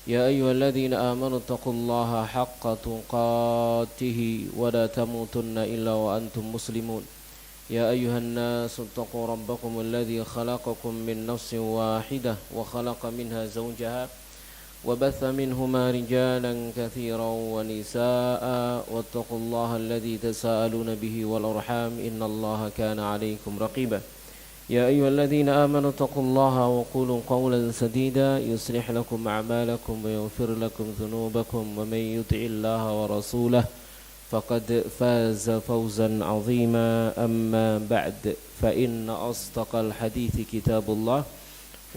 يا أيها الذين آمنوا اتقوا الله حق تقاته ولا تموتن إلا وأنتم مسلمون يا أيها الناس اتقوا ربكم الذي خلقكم من نفس واحدة وخلق منها زوجها وبث منهما رجالا كثيرا ونساء واتقوا الله الذي تساءلون به والأرحام إن الله كان عليكم رقيبا يا أيها الذين آمنوا اتقوا الله وقولوا قولا سديدا يصلح لكم أعمالكم ويغفر لكم ذنوبكم ومن يطع الله ورسوله فقد فاز فوزا عظيما أما بعد فإن أصدق الحديث كتاب الله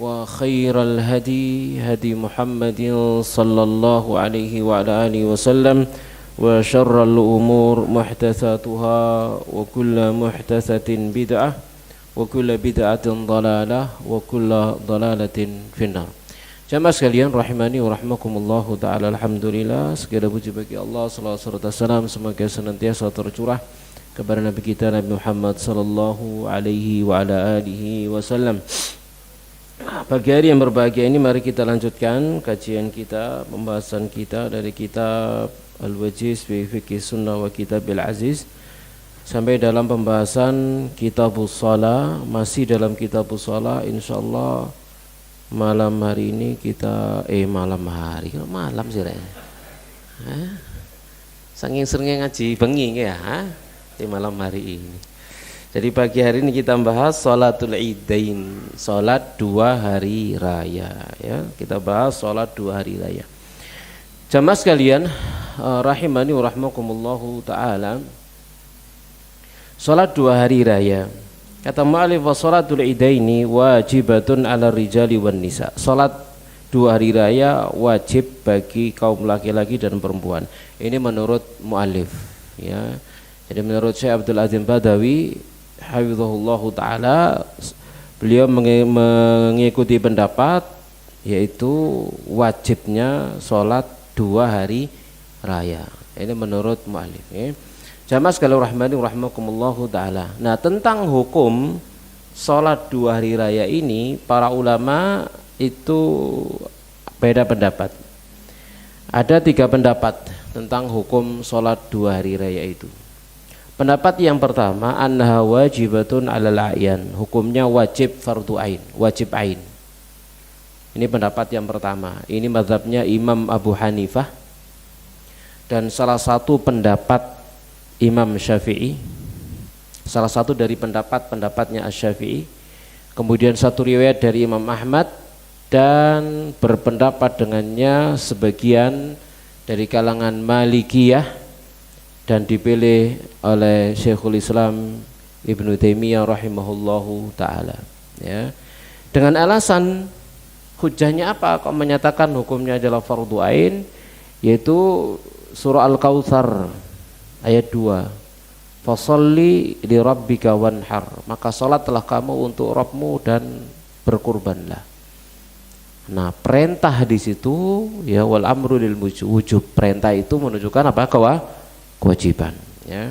وخير الهدي هدي محمد صلى الله عليه وعلى آله وسلم وشر الأمور محدثاتها وكل محدثة بدعة وكل بدعة ضلالة وكل ضلالة في النار. Jamaah sekalian rahimani wa rahmakumullahu ta'ala, alhamdulillah, segala puji bagi Allah, salawat serta salam semoga senantiasa tercurah kepada Nabi kita Nabi Muhammad sallallahu alaihi wa ala alihi wasallam. Pagi hari yang berbahagia ini mari kita lanjutkan kajian kita, pembahasan kita dari kitab Al-Wajiz fi Fiqh Sunnah wa Kitabil Aziz sampai dalam pembahasan Kitabus Shalah. Masih dalam Kitabus Shalah, insyaallah malam hari ini kita malam sih rek. Saking seringnya ngaji bengi ya, di malam hari ini. Jadi pagi hari ini kita bahas Sholatul Idain, sholat dua hari raya ya. Kita bahas sholat dua hari raya. Jamaah sekalian rahimani wa rahmakumullahu ta'ala, sholat dua hari raya. Kata mu'alif wa sholatul idaini wajibatun ala rijali wan nisa. Sholat dua hari raya wajib bagi kaum laki-laki dan perempuan. Ini menurut mu'alif ya. Jadi menurut Syekh Abdul Azim Badawi hafizahullahu ta'ala, beliau mengikuti pendapat yaitu wajibnya sholat dua hari raya. Ini menurut mu'alif ya. Jamaah sekalian rahmani rahimakumullahu ta'ala. Nah, tentang hukum sholat dua hari raya ini para ulama itu beda pendapat. Ada tiga pendapat tentang hukum sholat dua hari raya itu. Pendapat yang pertama, annaha wajibatun 'alal a'yan, hukumnya wajib fardu ain, wajib ain. Ini pendapat yang pertama. Ini mazhabnya Imam Abu Hanifah dan salah satu pendapat Imam Syafi'i, salah satu dari pendapatnya Asy-Syafi'i. Kemudian satu riwayat dari Imam Ahmad dan berpendapat dengannya sebagian dari kalangan Malikiyah dan dipilih oleh Syekhul Islam Ibnu Taimiyah rahimahullahu ta'ala ya. Dengan alasan hujahnya apa kok menyatakan hukumnya adalah fardu ain, yaitu surah Al-Kautsar ayat 2, fasholli li rabbika wanhar, maka salatlah kamu untuk Rabbmu dan berkurbanlah. Nah, perintah di situ ya, wal amru lil wujub, perintah itu menunjukkan apa? Kewajiban ya.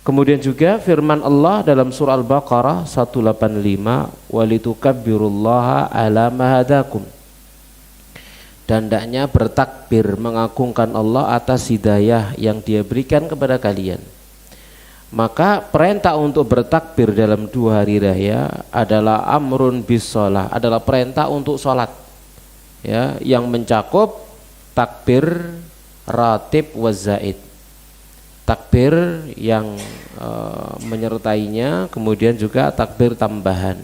Kemudian juga firman Allah dalam surah Al-Baqarah 185, walitukabbirullaha ala ma hadakum, dan hendaknya bertakbir mengagungkan Allah atas hidayah yang Dia berikan kepada kalian. Maka perintah untuk bertakbir dalam dua hari raya adalah amrun bis shalah, adalah perintah untuk sholat ya, yang mencakup takbir ratib wa zaid, takbir yang menyertainya, kemudian juga takbir tambahan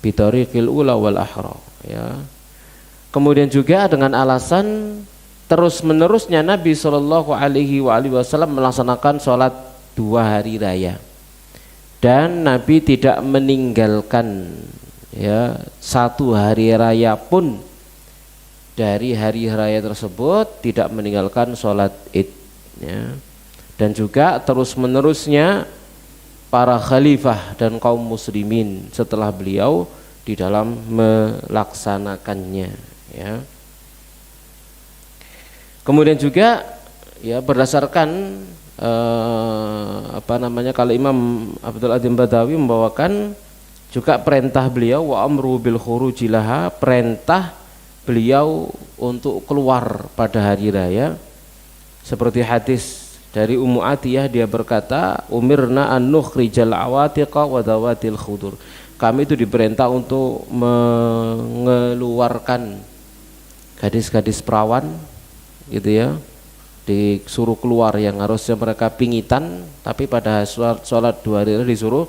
bitariqil ula wal akhra ya. Kemudian juga dengan alasan terus menerusnya Nabi sallallahu alaihi wasallam melaksanakan sholat dua hari raya, dan Nabi tidak meninggalkan ya satu hari raya pun dari hari raya tersebut, tidak meninggalkan sholat id ya. Dan juga terus menerusnya para khalifah dan kaum muslimin setelah beliau di dalam melaksanakannya ya. Kemudian juga ya berdasarkan kalau Imam Abdul Azim Badawi membawakan juga perintah beliau wa amru bil khurujilaha, perintah beliau untuk keluar pada hari raya. Seperti hadis dari Ummu Atiyah, dia berkata, umirna an nukhrijal awatiqa wa dawatil khudur. Kami itu diperintah untuk mengeluarkan gadis-gadis perawan gitu ya, disuruh keluar yang harusnya mereka pingitan, tapi pada sholat 2 hari disuruh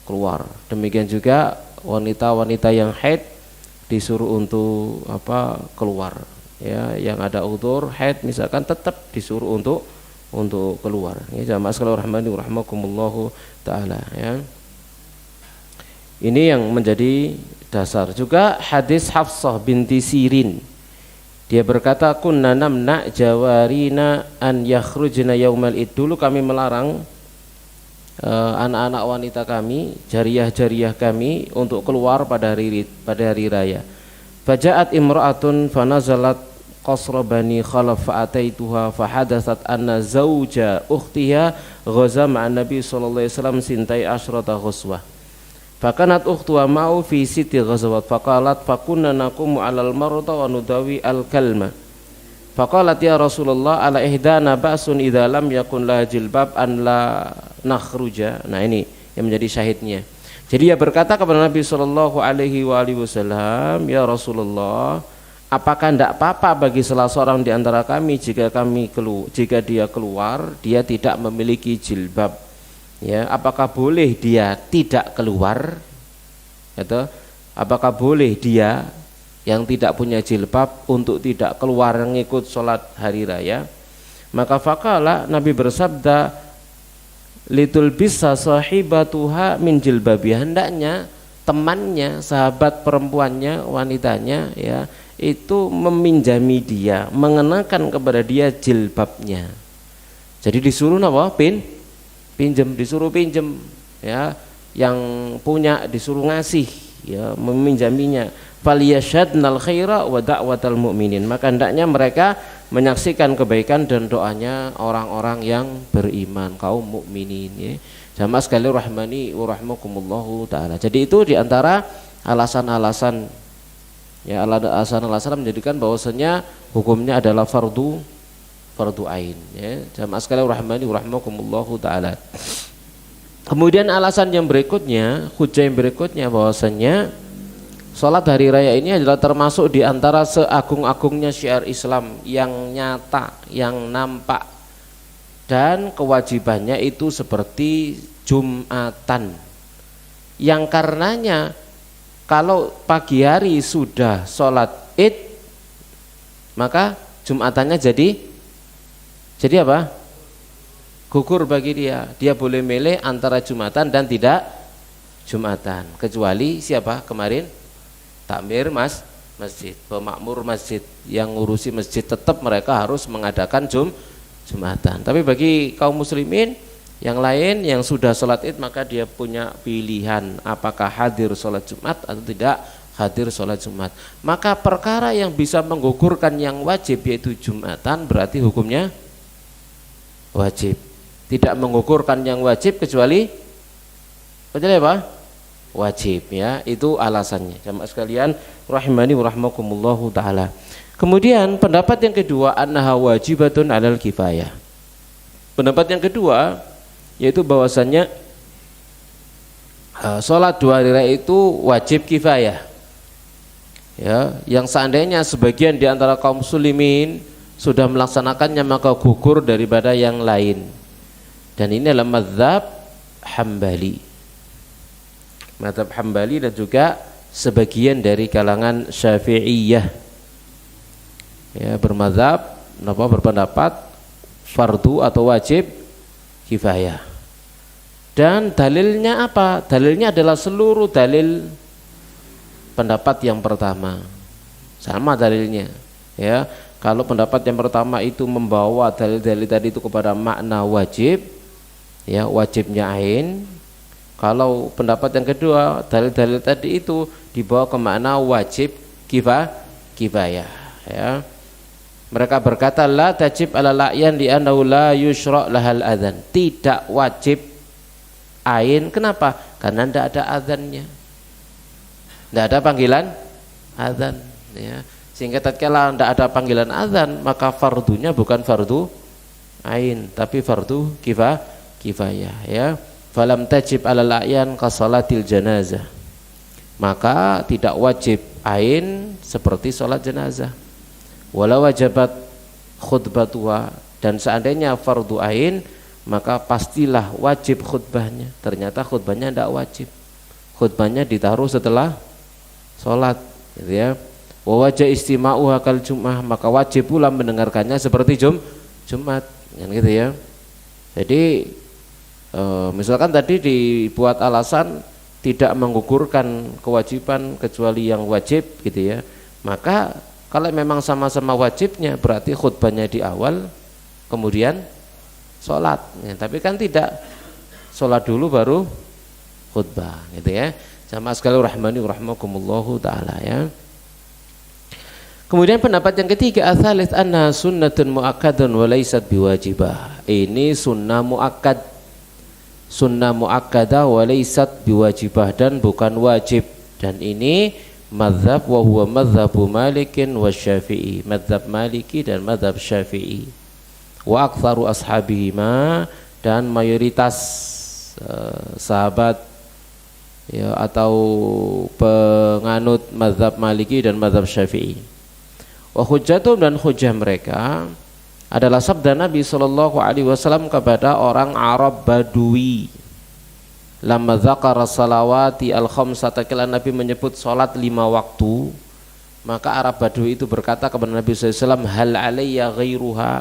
keluar. Demikian juga wanita-wanita yang haid disuruh untuk keluar ya, yang ada udzur haid misalkan tetap disuruh untuk keluar ya. Jamaah sekalian rahmani wa rahimakumullahu taala ya. Ini yang menjadi dasar. Juga hadis Hafsah binti Sirin, dia berkata, kunna namna jawarina an yakhrujna yaumal id. Dulu kami melarang anak-anak wanita kami, jariyah-jariyah kami untuk keluar pada hari raya. Faja'at imra'atun fanazalat qasra bani khalaf fa'ataituha fahadatsat anna zawja ukhtiha ghaza ma'an nabi sallallahu alaihi wasallam sintai asyrata ghazwah. Fakanat ukhtuha ma'u fi siti ghazawat faqalat fakunna naqumu 'alal marda wa nudawi al-kalma. Faqalat ya Rasulullah ala ihdana ba'sun idza lam yakun la jilbab an la nakhruja. Nah ini yang menjadi syahidnya. Jadi dia berkata kepada Nabi sallallahu alaihi wasallam, ya Rasulullah, apakah tidak apa-apa bagi salah seorang di antara kami jika dia keluar dia tidak memiliki jilbab? Ya, apakah boleh dia tidak keluar? Atau apakah boleh dia yang tidak punya jilbab untuk tidak keluar mengikut sholat hari raya? Maka faqala, Nabi bersabda, litul bisa sahibatuha min jilbabi, hendaknya temannya, sahabat perempuannya, wanitanya ya, itu meminjami dia, mengenakan kepada dia jilbabnya. Jadi disuruh apa? Disuruh pinjem ya, yang punya disuruh ngasih ya, meminjaminya. Faliyashadnal khaira wa da'watal mu'minin, maka hendaknya mereka menyaksikan kebaikan dan doanya orang-orang yang beriman, kaum mukminin ya. Jamaah sekalian rahmani wa rahmakumullahu taala. Jadi itu diantara alasan-alasan ya, alasan-alasan menjadikan bahwasanya hukumnya adalah fardu ain ya. Jamaah sekalian rahmani wa rahmakumullahu taala. Kemudian alasan yang berikutnya, hujah yang berikutnya, bahwasanya sholat hari raya ini adalah termasuk di antara seagung-agungnya syiar Islam yang nyata, yang nampak, dan kewajibannya itu seperti Jumatan, yang karenanya kalau pagi hari sudah sholat id maka Jumatannya jadi apa? Gugur bagi dia. Dia boleh milih antara Jumatan dan tidak Jumatan, kecuali siapa kemarin? Takmir masjid, pemakmur masjid yang ngurusi masjid, tetap mereka harus mengadakan Jumatan. Tapi bagi kaum muslimin yang lain yang sudah sholat id, maka dia punya pilihan apakah hadir sholat Jumat atau tidak hadir sholat Jumat. Maka perkara yang bisa menggugurkan yang wajib yaitu Jumatan berarti hukumnya wajib. Tidak menggugurkan yang wajib kecuali apa? Wajib ya, itu alasannya. Jamaah sekalian rahimani wa rahmakumullahu taala. Kemudian pendapat yang kedua, annaha wajibatun 'alal kifayah. Pendapat yang kedua yaitu bahwasannya sholat 2 hari raya itu wajib kifayah. Ya, yang seandainya sebagian di antara kaum muslimin sudah melaksanakannya maka gugur daripada yang lain. Dan ini adalah mazhab Hambali. Mazhab Hambali dan juga sebagian dari kalangan Syafi'iyah. Ya, berpendapat fardu atau wajib kifayah. Dan dalilnya apa? Dalilnya adalah seluruh dalil pendapat yang pertama. Sama dalilnya. Ya, kalau pendapat yang pertama itu membawa dalil-dalil tadi itu kepada makna wajib, ya wajibnya ain. Kalau pendapat yang kedua, dalil-dalil tadi itu dibawa ke makna wajib kifayah. Ya. Mereka berkata la tajib ala la'yan li'annahu la yushra' lahal adzan. Tidak wajib ain. Kenapa? Karena tidak ada adzannya. Tidak ada panggilan adzan ya. Sehingga tatkala tidak ada panggilan azan, maka fardunya bukan fardu ain tapi fardu kifayah ya. Falam tajib alal a'yan ka salatil janazah, maka tidak wajib ain seperti salat jenazah. Walau wajabat khutbatuha, dan seandainya fardu ain maka pastilah wajib khutbahnya. Ternyata khutbahnya tidak wajib, khutbahnya ditaruh setelah salat gitu ya. Wa wajib istima'uha kal jum'ah, maka wajib pula mendengarkannya seperti Jumat kan gitu ya. Jadi misalkan tadi dibuat alasan tidak menggugurkan kewajiban kecuali yang wajib gitu ya, maka kalau memang sama-sama wajibnya berarti khutbahnya di awal kemudian sholat ya. Tapi kan tidak, sholat dulu baru khutbah gitu ya. Jamaah sekalian rahmani rahimakumullahu taala ya. Kemudian pendapat yang ketiga, ats-tsalits anna sunnatun muakkadun wa laysat biwajibah. Ini sunnah muakkad, sunnah muakkadah wa laysat biwajibah, dan bukan wajib. Dan ini mazhab wa huwa mazhabu Malikin wa Syafi'i, mazhab Maliki dan mazhab Syafi'i. Wa aktsaru ashabihima, dan mayoritas sahabat ya atau penganut mazhab Maliki dan mazhab Syafi'i. Wa hujjatum, dan hujjah mereka adalah sabda Nabi sallallahu alaihi wasallam kepada orang Arab Badui. Lamma dzakara salawati al-khamsata, kala Nabi menyebut salat 5 waktu, maka Arab Badui itu berkata kepada Nabi sallallahu alaihi wasallam, hal alayya ghairuha,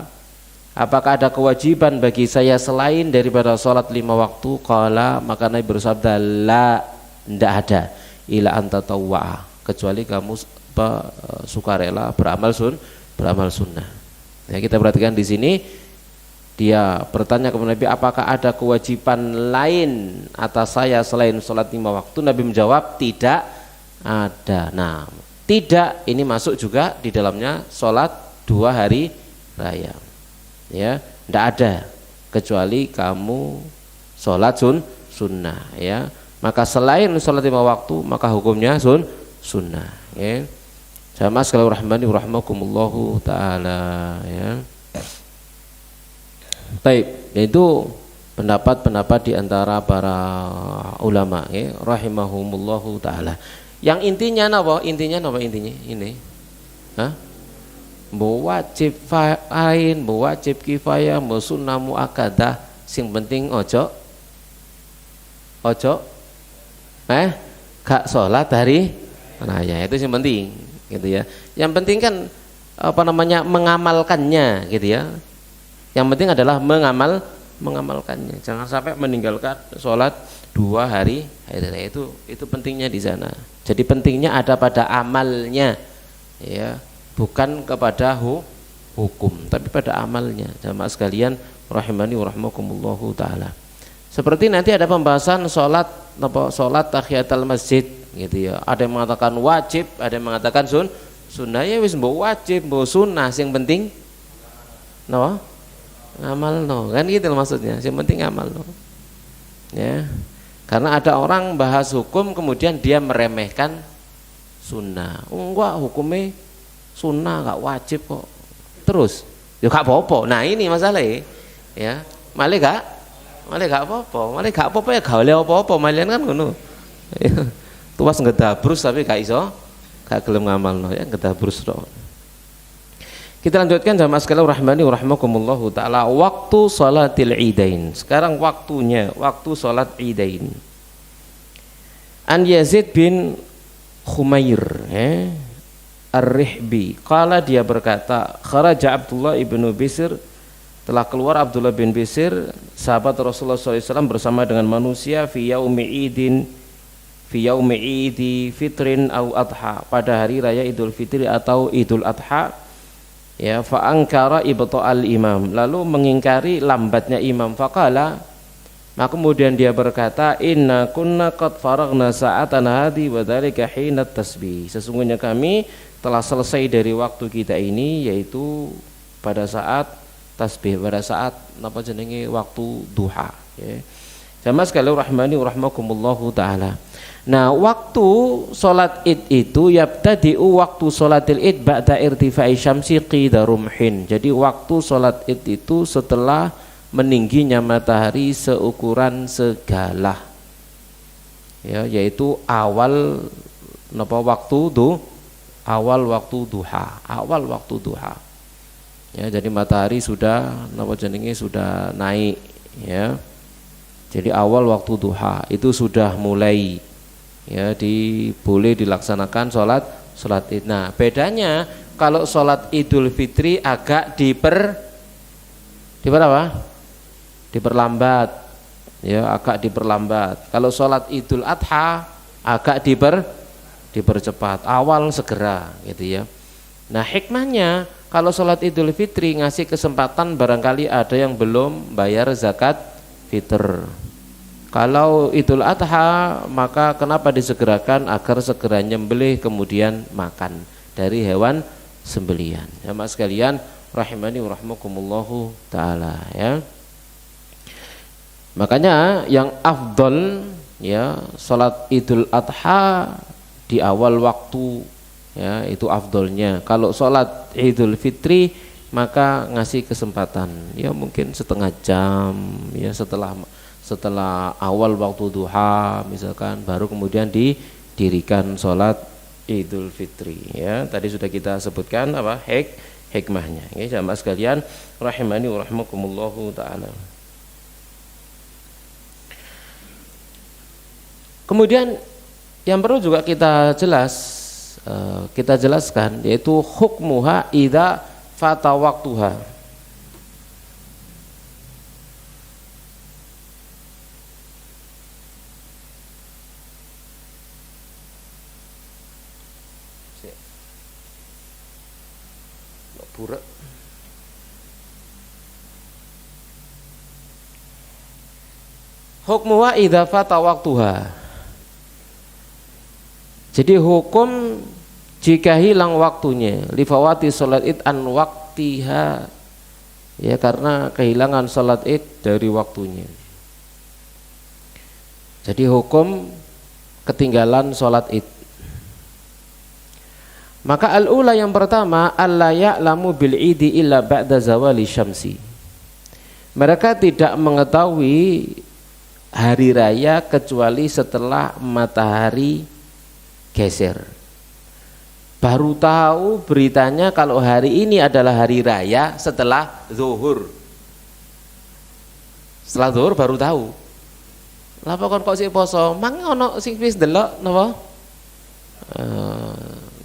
apakah ada kewajiban bagi saya selain daripada salat 5 waktu? Qala, maka Nabi bersabda, la, tidak ada, ila anta tawwa, kecuali kamu sukarela beramal sunnah. Ya, kita perhatikan di sini dia bertanya kepada Nabi, apakah ada kewajiban lain atas saya selain sholat 5 waktu? Nabi menjawab, tidak ada. Nah, tidak ini masuk juga di dalamnya sholat 2 hari raya. Ya, tidak ada kecuali kamu sholat sunnah. Ya, maka selain sholat 5 waktu maka hukumnya sunnah. Ya. Jamaah sekalian rahmani rahimakumullahu taala ya. Baik, itu pendapat-pendapat di antara para ulama ya, rahimahumullahu taala. Yang intinya napa? Intinya ini. Hah? Mbo wajib ain, mbo wajib kifayah, mbo sunnah muakkadah, sing penting ojo gak sholat hari raya, itu yang penting gitu ya. Yang penting kan mengamalkannya gitu ya. Yang penting adalah mengamalkannya. Jangan sampai meninggalkan sholat 2 hari raya, itu pentingnya di sana. Jadi pentingnya ada pada amalnya ya, bukan kepada hukum tapi pada amalnya. Jamaah sekalian rahimani wa rahimakumullahu taala. Seperti nanti ada pembahasan sholat tahiyatul masjid gitu ya. Ada yang mengatakan wajib, ada yang mengatakan sunnah. Ya wis mbok wajib, mbok sunnah, yang penting ngamal kan gitu maksudnya. Yang penting ngamal ya. Karena ada orang bahas hukum kemudian dia meremehkan sunnah. Enggak, hukumnya sunnah, enggak wajib kok. Terus ya gak apa-apa. Nah ini masalahnya ya. Malah gak apa-apa ya, gak oleh apa-apa malian kan ngono. Tuas ngedabrus tapi gak iso, gak gelem ngamalno ya, ngedabrus tok. Kita lanjutkan jamaah sekalian rahmani wa rahimakumullahu taala, waktu salatil idain. Sekarang waktunya, waktu salat idain. An Yazid bin Khumair Ar-Rihbi qala, dia berkata, kharaja Abdullah ibnu Bisr, telah keluar Abdullah bin Bisr sahabat Rasulullah SAW bersama dengan manusia fi yaumi idi fitrin au adha, pada hari raya Idul Fitri atau Idul Adha ya. Fa angkara ibta'al imam, lalu mengingkari lambatnya imam. Faqala, maka kemudian dia berkata, inna kunna qad faragna sa'atana hadi wa dzalika hina tasbih, sesungguhnya kami telah selesai dari waktu kita ini, yaitu pada saat tasbih, pada saat waktu duha ya. Jamaah sekalian rahmani rahimakumullahu taala. Nah, waktu salat Id itu yabtadi'u waktu salatil Id ba'da irtifa'i syamsi qida rumhin. Jadi waktu salat Id itu setelah meningginya matahari seukuran segala. Ya, yaitu awal waktu awal waktu duha. Ya, jadi matahari sudah sudah naik ya. Jadi awal waktu duha itu sudah mulai ya boleh dilaksanakan sholat Id. Nah, bedanya kalau sholat Idul Fitri agak diperlambat ya, agak diperlambat. Kalau sholat Idul Adha agak dipercepat, awal segera gitu ya. Nah, hikmahnya kalau sholat Idul Fitri ngasih kesempatan barangkali ada yang belum bayar zakat fitr. Kalau Idul Adha maka kenapa disegerakan? Agar segera nyembelih kemudian makan dari hewan sembelihan. Ya mas sekalian rahimani wa rahimakumullahu taala ya. Makanya yang afdol ya salat Idul Adha di awal waktu ya, itu afdolnya. Kalau salat Idul Fitri maka ngasih kesempatan ya mungkin setengah jam ya setelah awal waktu duha misalkan, baru kemudian didirikan sholat Idul Fitri ya. Tadi sudah kita sebutkan apa hikmahnya ya jamaah sekalian rahimani wa rahimakumullahu taala. Kemudian yang perlu juga kita jelaskan yaitu hukmuha idza fata waqtuha. Burak. Hukmuha idza fata waqtuha. Jadi hukum jika hilang waktunya, lifawati salat Id an waqtiha ya, karena kehilangan salat Id dari waktunya. Jadi hukum ketinggalan salat Id. Maka al-ula yang pertama, alla ya'lamu bil idi illa ba'da zawali syamsi. Mereka tidak mengetahui hari raya kecuali setelah matahari geser. Baru tahu beritanya kalau hari ini adalah hari raya setelah zuhur. Setelah zuhur baru tahu. Lapa kon kok sik poso? Mang ono sing wis delok napa?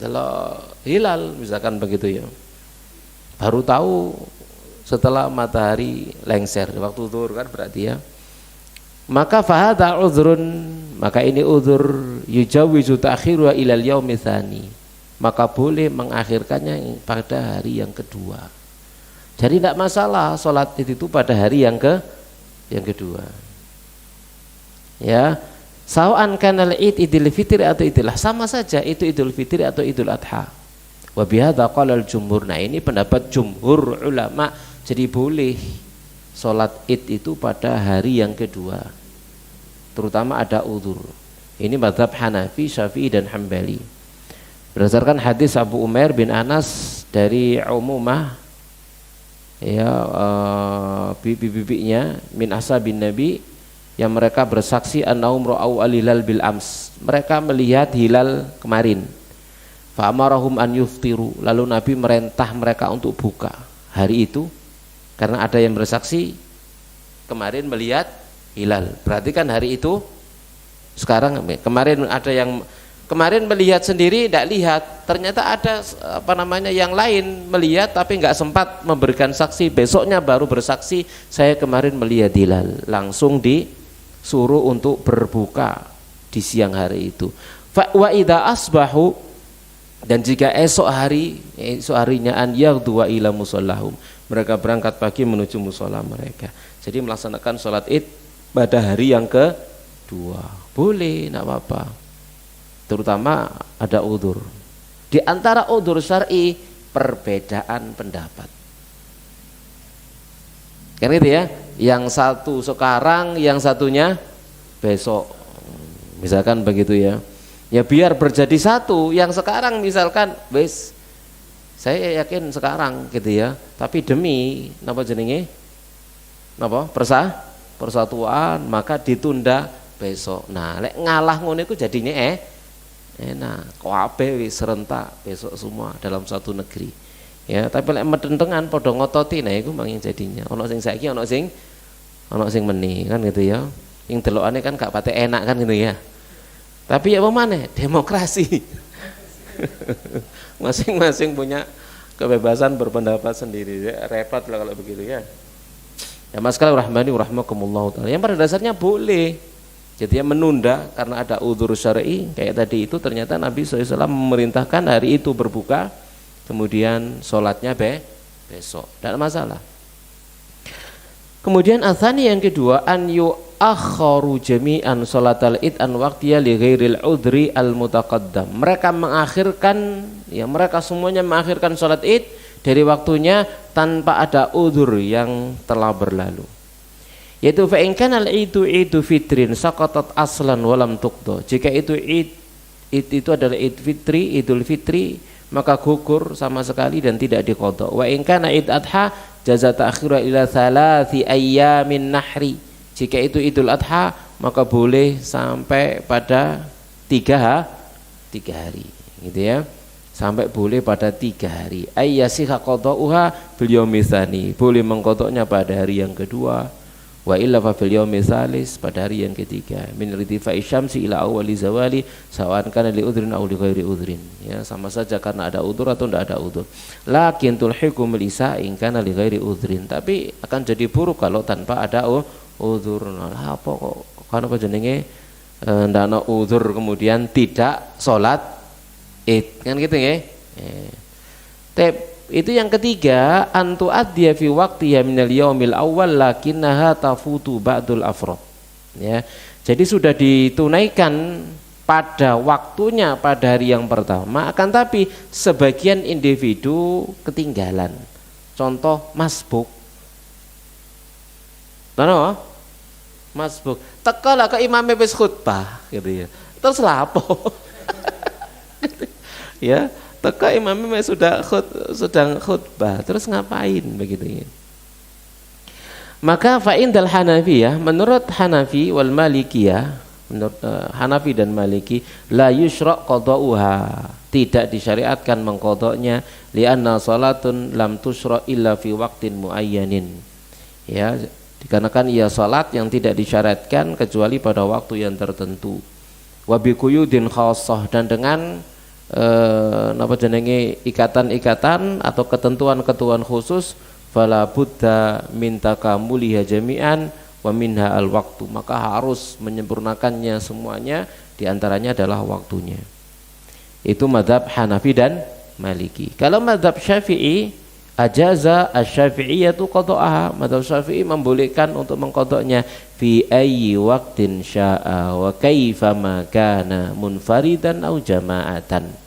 Delok hilal misalkan begitu ya, baru tahu setelah matahari lengser waktu zuhur kan berarti ya. Maka fahadha udhrun, maka ini udhur yujawizu ta'khiru ilal yaumi tsani, maka boleh mengakhirkannya pada hari yang kedua. Jadi tidak masalah sholat itu pada hari yang kedua ya. Sawan kanal Id Idul Fitri atau Idul, sama saja itu Idul Fitri atau Idul Adha. Wa bihadza qala al-jumhur. Nah, ini pendapat jumhur ulama. Jadi boleh salat Id itu pada hari yang kedua. Terutama ada udzur. Ini mazhab Hanafi, Syafi'i dan Hambali. Berdasarkan hadis Abu Umair bin Anas dari Umumah ya, bibi-bibinya min ashabin Nabi, yang mereka bersaksi annahum ra'au al-hilal bil ams, mereka melihat hilal kemarin. Fa amarahum an yuftiru, lalu Nabi merintah mereka untuk buka hari itu karena ada yang bersaksi kemarin melihat hilal. Berarti kan hari itu sekarang kemarin ada yang kemarin melihat sendiri tidak lihat, ternyata ada yang lain melihat tapi nggak sempat memberikan saksi, besoknya baru bersaksi saya kemarin melihat hilal, langsung disuruh untuk berbuka di siang hari itu. Wa idza asbahu, dan jika esok harinya an yaghdu ila musallahum, mereka berangkat pagi menuju musola mereka. Jadi melaksanakan sholat Id pada hari yang kedua boleh, tidak apa-apa, terutama ada udzur. Di antara udzur syar'i perbedaan pendapat. Kan gitu ya, yang satu sekarang, yang satunya besok, misalkan begitu ya. Ya biar berjadi satu. Yang sekarang misalkan wis saya yakin sekarang gitu ya, tapi demi napa jenenge napa persatuan maka ditunda besok. Nah lek ngalah ngono iku jadinya enak kabeh wis serentak besok semua dalam satu negeri ya. Tapi lek medentengan padha ngototi, nah iku manging jadinya ana sing saiki ana sing meni kan gitu ya. Yang delokane kan gak pate enak kan gitu ya. Tapi ya apa maneh demokrasi. Masing-masing punya kebebasan berpendapat sendiri ya, repot lah kalau begitu ya. Ya mas sekalian rahmani rahmakumullah taala. Yang pada dasarnya boleh. Jadi ya menunda karena ada udzur syar'i kayak tadi itu, ternyata Nabi SAW memerintahkan hari itu berbuka, kemudian sholatnya besok, tidak masalah. Kemudian atsani yang kedua, an yu'akharu jami'an sholatal id an waqtiya li ghairil udri al mutaqaddam. Mereka mengakhirkan, ya mereka semuanya mengakhirkan sholat id dari waktunya tanpa ada udzur yang telah berlalu. Yaitu fa in kana al-idu idu fitrin saqatat aslan walam tuqda. Jika itu id itu adalah id fitri, idul fitri, maka gugur sama sekali dan tidak diqadha. Wa in kana id adha jaza ta'khira ila 3 ayyamin nahri. Jika itu idul adha maka boleh sampai pada 3 hari gitu ya. Sampai boleh pada 3 hari. Ayyasiha qada'uha bil yaumi tsani. Boleh mengqadanya pada hari yang kedua. Wa illa fa fil yaumi tsalis, pada hari yang ketiga. Min irtifa'i syamsi ila awwali zawali sawa'an kana li udhrin aw li ghairi udhrin. Ya, sama saja karena ada udzur atau tidak ada udzur. Lakin tulhiqu bil isa'in kana li ghairi udhrin. Tapi akan jadi buruk kalau tanpa ada udzur. Lah apa kok kan apa jenenge ndak ana udzur kemudian tidak salat id. Kan gitu nggih. Itu yang ketiga, antu addiya fi waqtiha minal yaumil awwal lakinnaha tafutu ba'dul afrad. Ya. Jadi sudah ditunaikan pada waktunya pada hari yang pertama, akan tapi sebagian individu ketinggalan. Contoh masbuk. Tahu? Masbuk. Teka lah ke imam wis khutbah gitu ya. Terus lapo? Ya. Teka imamnya sedang khutbah, terus ngapain begitu ya. Maka fa'indal Hanafiyah, menurut Hanafi wal Malikiyah, menurut Hanafi dan Maliki, la yushra' qada'uha, tidak disyariatkan mengqadanya, li'anna salatun lam tushra' illa fi waqtin muayyanin. Ya, dikarenakan ia salat yang tidak disyariatkan kecuali pada waktu yang tertentu. Wa bi quyudin khassah, dan dengan napa jenenge ikatan-ikatan atau ketentuan-ketentuan khusus, fala budda min takamuliha jami'an wa minha al waktu, maka harus menyempurnakannya semuanya, diantaranya adalah waktunya. Itu mazhab Hanafi dan Maliki. Kalau mazhab Syafi'i, ajaza asy-Syafi'iyyatu qada'aha, mazhab Syafi'i membolehkan untuk mengqadanya fi ayyi waqtin syaa wa kaifa ma kana munfaridan au jama'atan.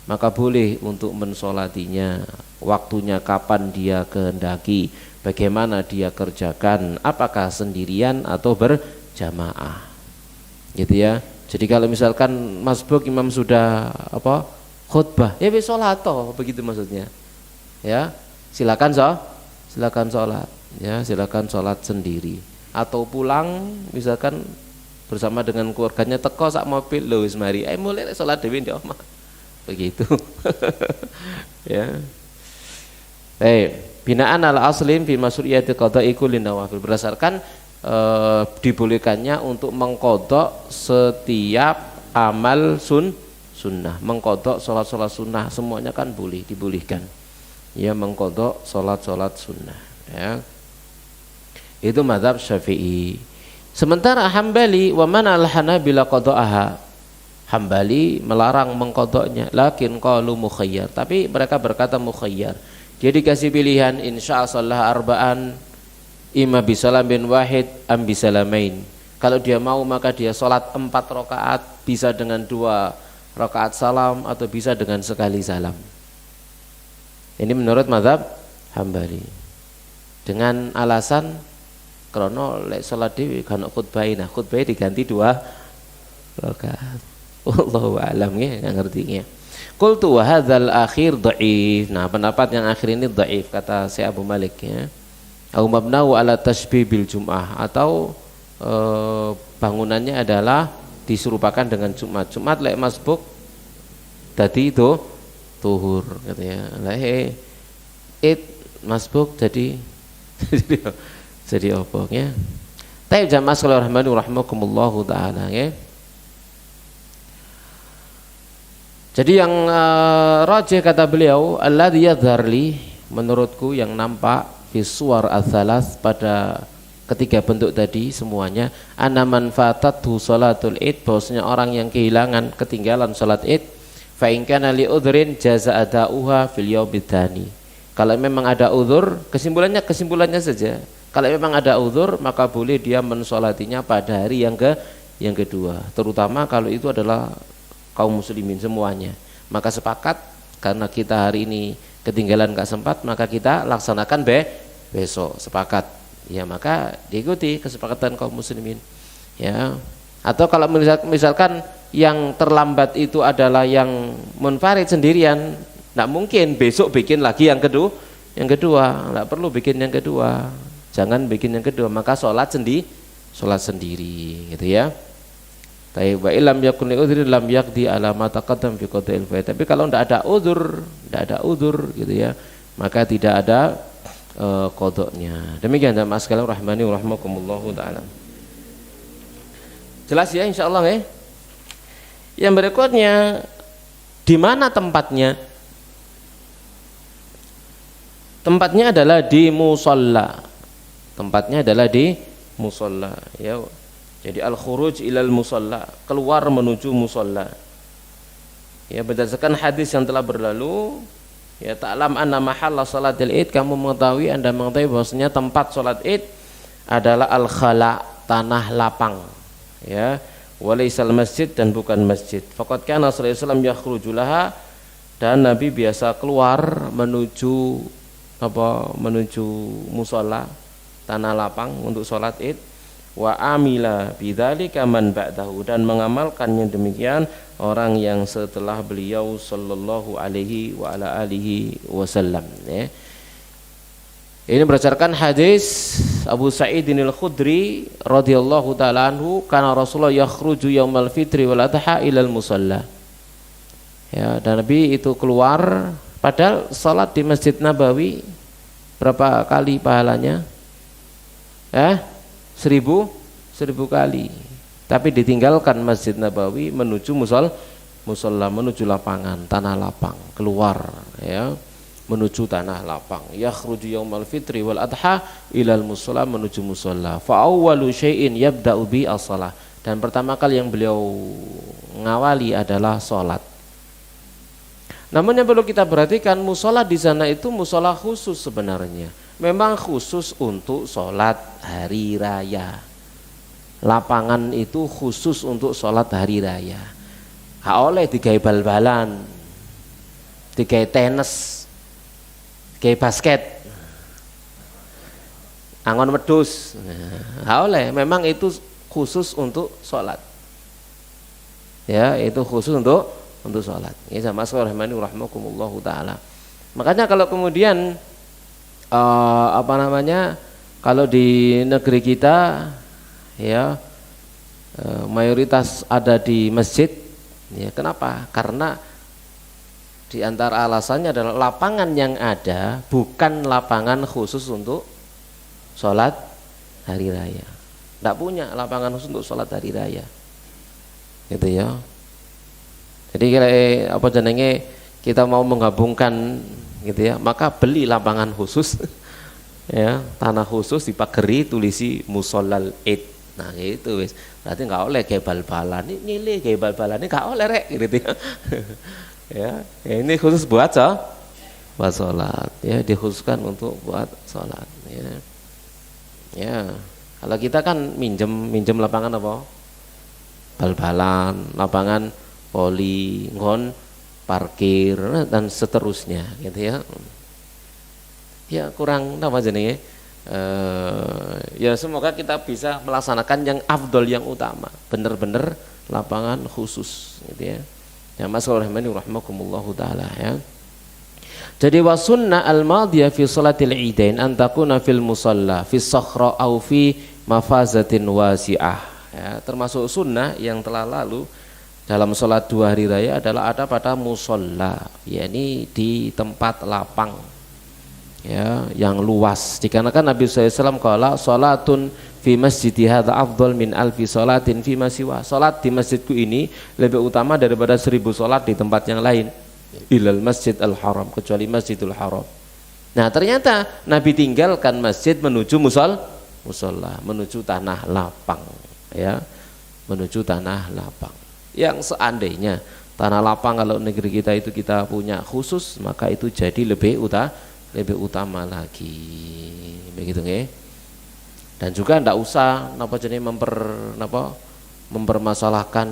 Maka boleh untuk mensolatinya, waktunya kapan dia kehendaki, bagaimana dia kerjakan, apakah sendirian atau berjamaah. Gitu ya. Jadi kalau misalkan masbuk imam sudah khutbah, ya wis salat toh, begitu maksudnya. Ya, silakan sholat, ya silakan sholat sendiri atau pulang misalkan bersama dengan keluarganya, teko sak mobil lho wis mari mulai sholat dhewe ndek omah begitu. Ya, binaan ala aslim fi masru'iyati qada'i kulli nawafil, berdasarkan dibolehkannya untuk mengqadha setiap amal sunnah, mengqadha sholat sunnah semuanya kan boleh, dibolehkan. Ya, mengqadha sholat sunnah, ya. Itu mazhab Syafi'i. Sementara Hambali wa man al-Hanabila qada'aha, Hambali melarang mengqadanya, lakin qalu mukhayyar, tapi mereka berkata mukhayyar. Dia dikasih pilihan, insya Allah arba'an, imma bisalamin wahid am bisalamain. Kalau dia mau maka dia sholat 4 rakaat, bisa dengan 2 rakaat salam atau bisa dengan sekali salam. Ini menurut mazhab Hambali, dengan alasan Karena lek salat dhewe kan khutbah, nah khutbah diganti 2 rakaat. Wallahu a'lam ya, enggak ngerti ya. Qultu wa hadzal akhir dhaif. Nah, pendapat yang akhir ini dhaif kata Syekh Abu Malik ya. Au mabna'u ala tashbih bil jum'ah, atau bangunannya adalah diserupakan dengan Jumat. Jumat lek masbuk tadi itu tuhur gitu ya. Lek id masbuk jadi jadi apa ya. Taib jamaah sekalian rahimakumullah taala ya. Jadi yang rajih kata beliau, alladzi yadharli, menurutku yang nampak fi suwar ats-tsalas, pada ketiga bentuk tadi semuanya, anna man fatatu salatul id, bahwasanya orang yang kehilangan ketinggalan salat id, fa in kana li udhrin jaza adauha fil yaumid tsani. Kalau memang ada uzur, kesimpulannya saja. Kalau memang ada uzur, maka boleh dia mensolatinya pada hari yang kedua, terutama kalau itu adalah kaum muslimin semuanya. Maka sepakat, karena kita hari ini ketinggalan gak sempat, maka kita laksanakan besok, sepakat ya, maka diikuti kesepakatan kaum muslimin ya. Atau kalau misalkan yang terlambat itu adalah yang munfarid sendirian, tidak mungkin besok bikin lagi yang kedua, tidak perlu bikin yang kedua, jangan bikin yang kedua, maka sholat sendiri gitu ya. Wa illam yakun li udhrin lam yaqdi ala ma taqaddam fi qada'il faidah. Tapi kalau tidak ada uzur gitu ya, maka tidak ada qada'nya. Demikian jamaah sekalian rahimani wa rahimakumullah taala. Jelas ya insyaallah ya. Yang berikutnya, di mana tempatnya? Tempatnya adalah di musalla. Tempatnya adalah di musalla ya. Jadi al-khuruj ilal musalla, keluar menuju musalla. Ya, berdasarkan hadis yang telah berlalu, ya, ta'lam anna mahalla salatil id, kamu Anda mengetahui bahwasanya tempat salat id adalah al-khala, tanah lapang. Ya, walaisal masjid, dan bukan masjid. Faqad kana sallallahu alaihi wasallam yakhruju laha, dan Nabi biasa keluar menuju musalla, tanah lapang untuk salat id. Wa amila bidzalika man ba'dahu, dan mengamalkan yang demikian orang yang setelah beliau sallallahu alaihi wa ala alihi wasallam ya. Ini berdasarkan hadis Abu Sa'id al-Khudri radhiyallahu taala anhu, kana Rasulullah yakhruju yaumal fitri wal adha ilal musalla. Ya, dan Nabi itu keluar, padahal salat di Masjid Nabawi berapa kali pahalanya? 1000 kali. Tapi ditinggalkan Masjid Nabawi menuju musalla, menuju lapangan, tanah lapang, keluar ya, menuju tanah lapang. Yakhruju yaumal fitri wal adha ilal musalla, menuju musalla. Fa awwalu syai'in yabda'u bi as-shalah, dan pertama kali yang beliau ngawali adalah salat. Namun yang perlu kita perhatikan, musalla di sana itu musalla khusus sebenarnya. Memang khusus untuk sholat hari raya. Lapangan itu khusus untuk sholat hari raya. Gak oleh digawe bal-balan, digawe tenis, digawe basket, angon wedhus. Gak oleh. Memang itu khusus untuk sholat. Ya, itu khusus untuk sholat. Ini sama sekali rahimakumullah taala. Makanya kalau kemudian kalau di negeri kita ya mayoritas ada di masjid ya, kenapa? Karena di antara alasannya adalah lapangan yang ada bukan lapangan khusus untuk sholat hari raya, tidak punya lapangan khusus untuk sholat hari raya gitu ya. Jadi kita mau menggabungkan gitu ya, maka beli lapangan khusus ya, tanah khusus dipageri tulisi musallal id. Nah gitu wis, berarti nggak oleh kayak bal-balan ini kayak bal-balan ini nggak oleh rek gitu ya. Ya, ini khusus buat sholat ya, dikhususkan untuk buat sholat ya. Ya, kalau kita kan minjem lapangan apa, bal-balan, lapangan voli, ngon, parkir dan seterusnya gitu ya. Ya kurang apa jenenge Ya semoga kita bisa melaksanakan yang afdol, yang utama, benar-benar lapangan khusus gitu ya. Ya masalah rahimakumullahu taala ya. Jadi wasunnah al-madiyah fi salatil idain an takuna fil musalla fi sakhra au fi mafazatin wasi'ah. Ya, termasuk sunnah yang telah lalu dalam sholat 2 hari raya adalah ada pada musalla, yakni di tempat lapang ya, yang luas. Dikarenakan Nabi SAW qala salatun fi masjidi hadza afdal min alfi salatin fi ma siwa. Salat di masjidku ini lebih utama daripada 1000 salat di tempat yang lain. Ilal masjid al-haram, kecuali masjidul haram. Nah ternyata Nabi tinggalkan masjid menuju musola, menuju tanah lapang ya, menuju tanah lapang. Yang seandainya tanah lapang kalau negeri kita itu kita punya khusus, maka itu jadi lebih utama lagi, begitu nggih. Dan juga ndak usah mempermasalahkan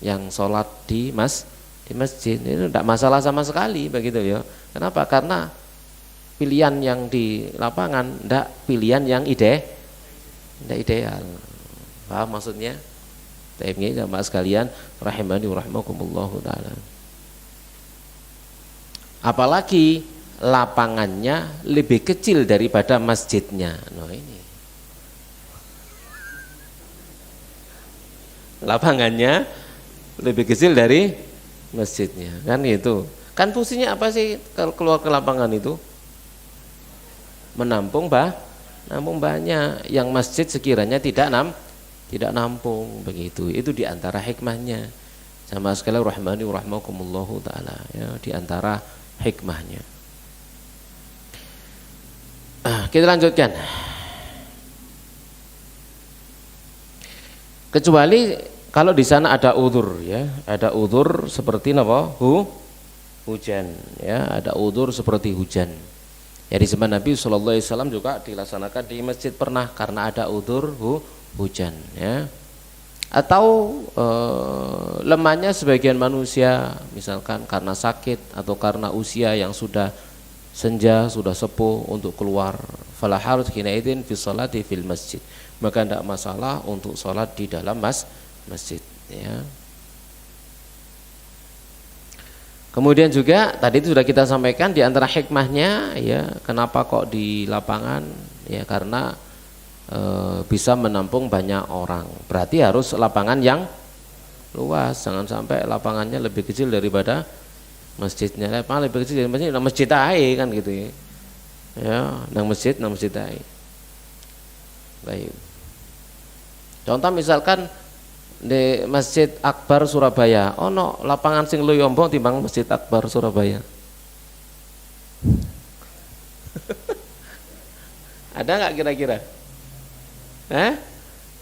yang sholat di masjid itu tidak masalah sama sekali, begitu ya. Kenapa? Karena pilihan yang di lapangan tidak pilihan yang tidak ideal. Paham maksudnya? Taibnya jamaah sekalian rahimani rahimakumullahu taala. Apalagi lapangannya lebih kecil daripada masjidnya. Nah ini. Lapangannya lebih kecil dari masjidnya, kan gitu. Kan fungsinya apa sih kalau keluar ke lapangan itu? Menampung banyak. Yang masjid sekiranya tidak nampung, begitu. Itu diantara hikmahnya. Sama sekali rahmani rahmakumullahu taala ya, diantara hikmahnya. Kita lanjutkan. Kecuali kalau di sana ada udzur ya, ada udzur seperti apa? Hujan ya, ada udzur seperti hujan. Ya di zaman Nabi SAW juga dilaksanakan di masjid pernah karena ada udzur hujan ya. Atau lemahnya sebagian manusia misalkan karena sakit atau karena usia yang sudah senja, sudah sepuh untuk keluar, fala haraj hinaidin fi sholati fil masjid. Maka tidak masalah untuk sholat di dalam masjid ya. Kemudian juga tadi itu sudah kita sampaikan di antara hikmahnya ya, kenapa kok di lapangan ya, karena bisa menampung banyak orang. Berarti harus lapangan yang luas, jangan sampai lapangannya lebih kecil daripada masjidnya. Lapangan lebih kecil dari masjid ae kan gitu ya. Ya, nang masjid ae. Baik. Contoh misalkan di Masjid Akbar Surabaya, ono lapangan sing luwih ombong timbang Masjid Akbar Surabaya. Ada nggak kira-kira?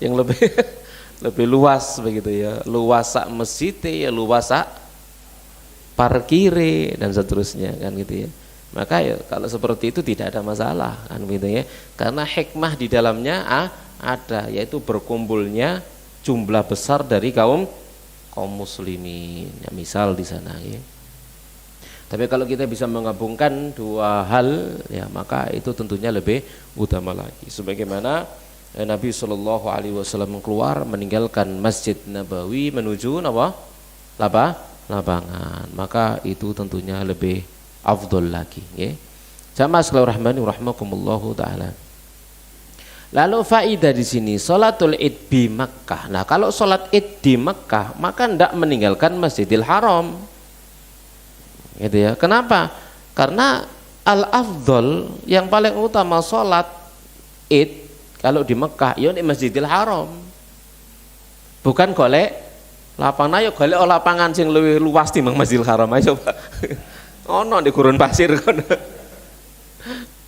Yang lebih lebih luas begitu ya, luas sak masjid ya, luas sak parkire dan seterusnya kan gitu ya. Maka ya kalau seperti itu tidak ada masalah kan gitu ya, karena hikmah di dalamnya ada, yaitu berkumpulnya jumlah besar dari kaum muslimin ya, misal di sana ya. Tapi kalau kita bisa menggabungkan dua hal ya, maka itu tentunya lebih utama lagi. Sebagaimana Nabi SAW keluar meninggalkan Masjid Nabawi menuju lapangan, maka itu tentunya lebih afdol lagi ya. Jamaah sekalian rahmani rahimakumullahu taala. Lalu faidah di sini salatul id di Makkah. Nah, kalau salat id di Makkah maka tidak meninggalkan Masjidil Haram. Gitu ya. Kenapa? Karena al-afdol yang paling utama salat id kalau di Makkah ya di Masjidil Haram. Bukan golek lapangan, ayo golek lapangan sing luwih luas timbang Masjidil Haram ayo coba. Ono di gurun pasir kono.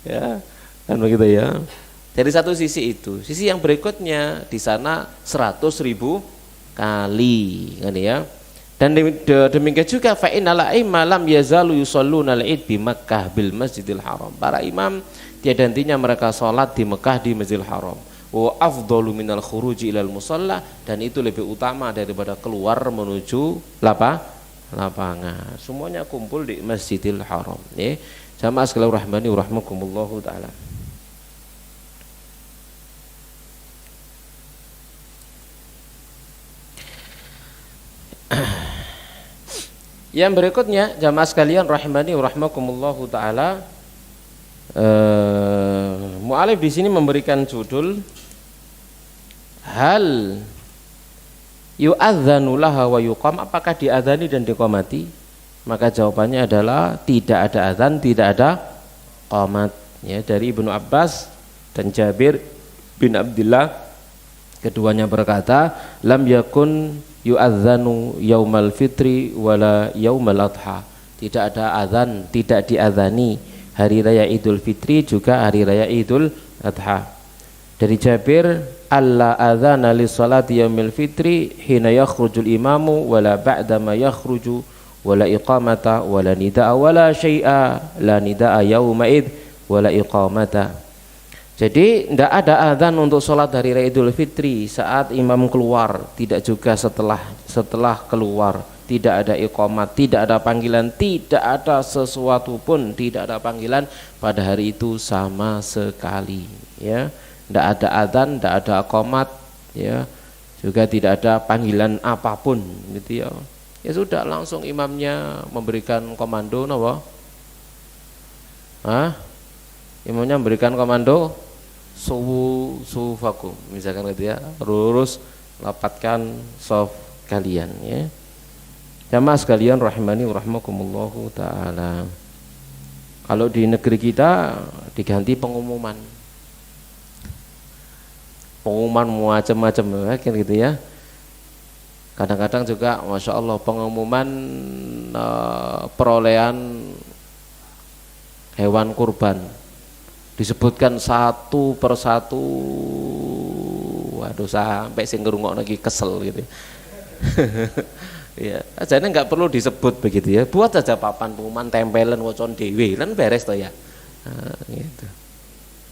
Ya, kan begitu ya. Dari satu sisi itu, sisi yang berikutnya di sana 100.000 kali, kan ya. Dan demikian juga fa innal a'imma lam yazalu yusalluna al-id bi Makkah bil Masjidil Haram. Para imam tiada hentinya mereka salat di Mekah di Masjidil Haram. Wa afdalu minal khuruji ilal musalla, dan itu lebih utama daripada keluar menuju lapangan. Semuanya kumpul di Masjidil Haram, ya. Jamaah sekalian rahmani wa rahmakumullahu taala. Yang berikutnya jamaah sekalian rahimani wa rahmakumullahu taala, mu'alif di sini memberikan judul hal yu'adzanu laha wa yuqam, apakah diadzani dan diqamati? Maka jawabannya adalah tidak ada adzan, tidak ada qamat. Ya, dari Ibnu Abbas dan Jabir bin Abdullah, keduanya berkata, lam yakun yu'adzanu yaumal fitri wala yaumal adha. Tidak ada azan, tidak diadzani hari raya Idul Fitri juga hari raya Idul Adha. Dari Jabir, alla adzana li salati yaumil fitri hina yakhrujul imamu wala ba'da ma yakhruju wala iqamata wala nidaa wala syai'a la nidaa yauma id wala iqamata. Jadi tidak ada adzan untuk sholat hari raya Idul Fitri saat imam keluar, tidak juga setelah keluar, tidak ada iqamat, tidak ada panggilan, tidak ada sesuatu pun, tidak ada panggilan pada hari itu sama sekali. Ya, tidak ada adzan, tidak ada iqamat, ya, juga tidak ada panggilan apapun, gitu ya. Ya sudah, langsung imamnya memberikan komando, imamnya memberikan komando sufakum, misalkan gitu ya, lurus rapatkan shaf kalian, ya. Jamaah sekalian rahimani wa rahmakumullahu taala. Kalau di negeri kita diganti pengumuman macam-macam, kan gitu ya. Kadang-kadang juga masya Allah pengumuman perolehan hewan kurban disebutkan satu persatu. Waduh, sampai sing ngrungokno iki kesel gitu. Ya, ajane nggak perlu disebut begitu ya. Buat saja papan pengumuman, tempelan wocon dhewe, kan beres toh ya. Nah, gitu.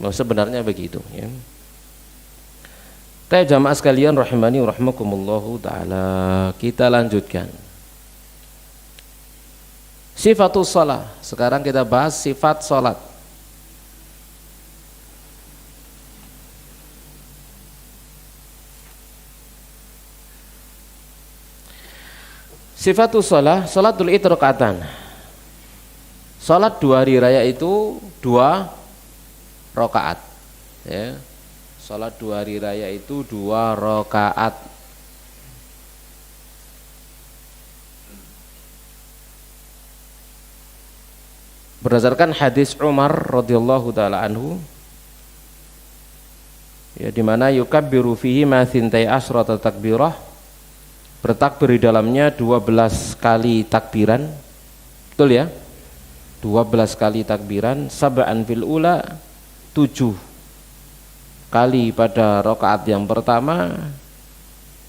Nah, sebenarnya begitu ya. Jamaah sekalian rahimani wa rahmakumullahu taala, kita lanjutkan. Sifatus shalah. Sekarang kita bahas sifat salat. Sifatus shalah, salatul id rakaatan. Salat dua hari raya itu 2 rakaat. Ya. Salat 2 hari raya itu 2 rakaat. Berdasarkan hadis Umar radhiyallahu taala anhu, ya, di mana yukabbiru fihi ma thintai asrata takbirah, bertakbir di dalamnya 12 kali takbiran. Betul ya? 12 kali takbiran, sab'an fil ula, 7 kali pada rakaat yang pertama,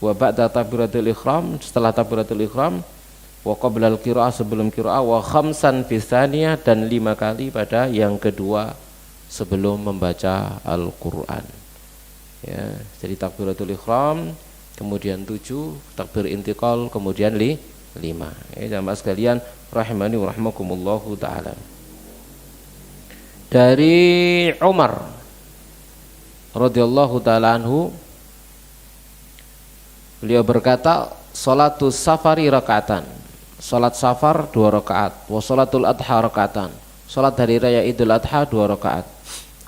wa ba'da takbiratul ihram, setelah takbiratul ihram, wa qabla al-qiraah, sebelum qiraah, wa khamsan fi tsaniyah, dan 5 kali pada yang kedua sebelum membaca Al-Qur'an. Ya, jadi takbiratul ihram, kemudian 7 takbir intiqal, kemudian 5. Ya, jamaah sekalian rahimani wa rahmakumullahu taala. Dari Umar radhiyallahu taala anhu, beliau berkata, salatus safari rakaatan, salat safar 2 rakaat, wa salatul adha rakaatan, salat hari raya Idul Adha 2 rakaat,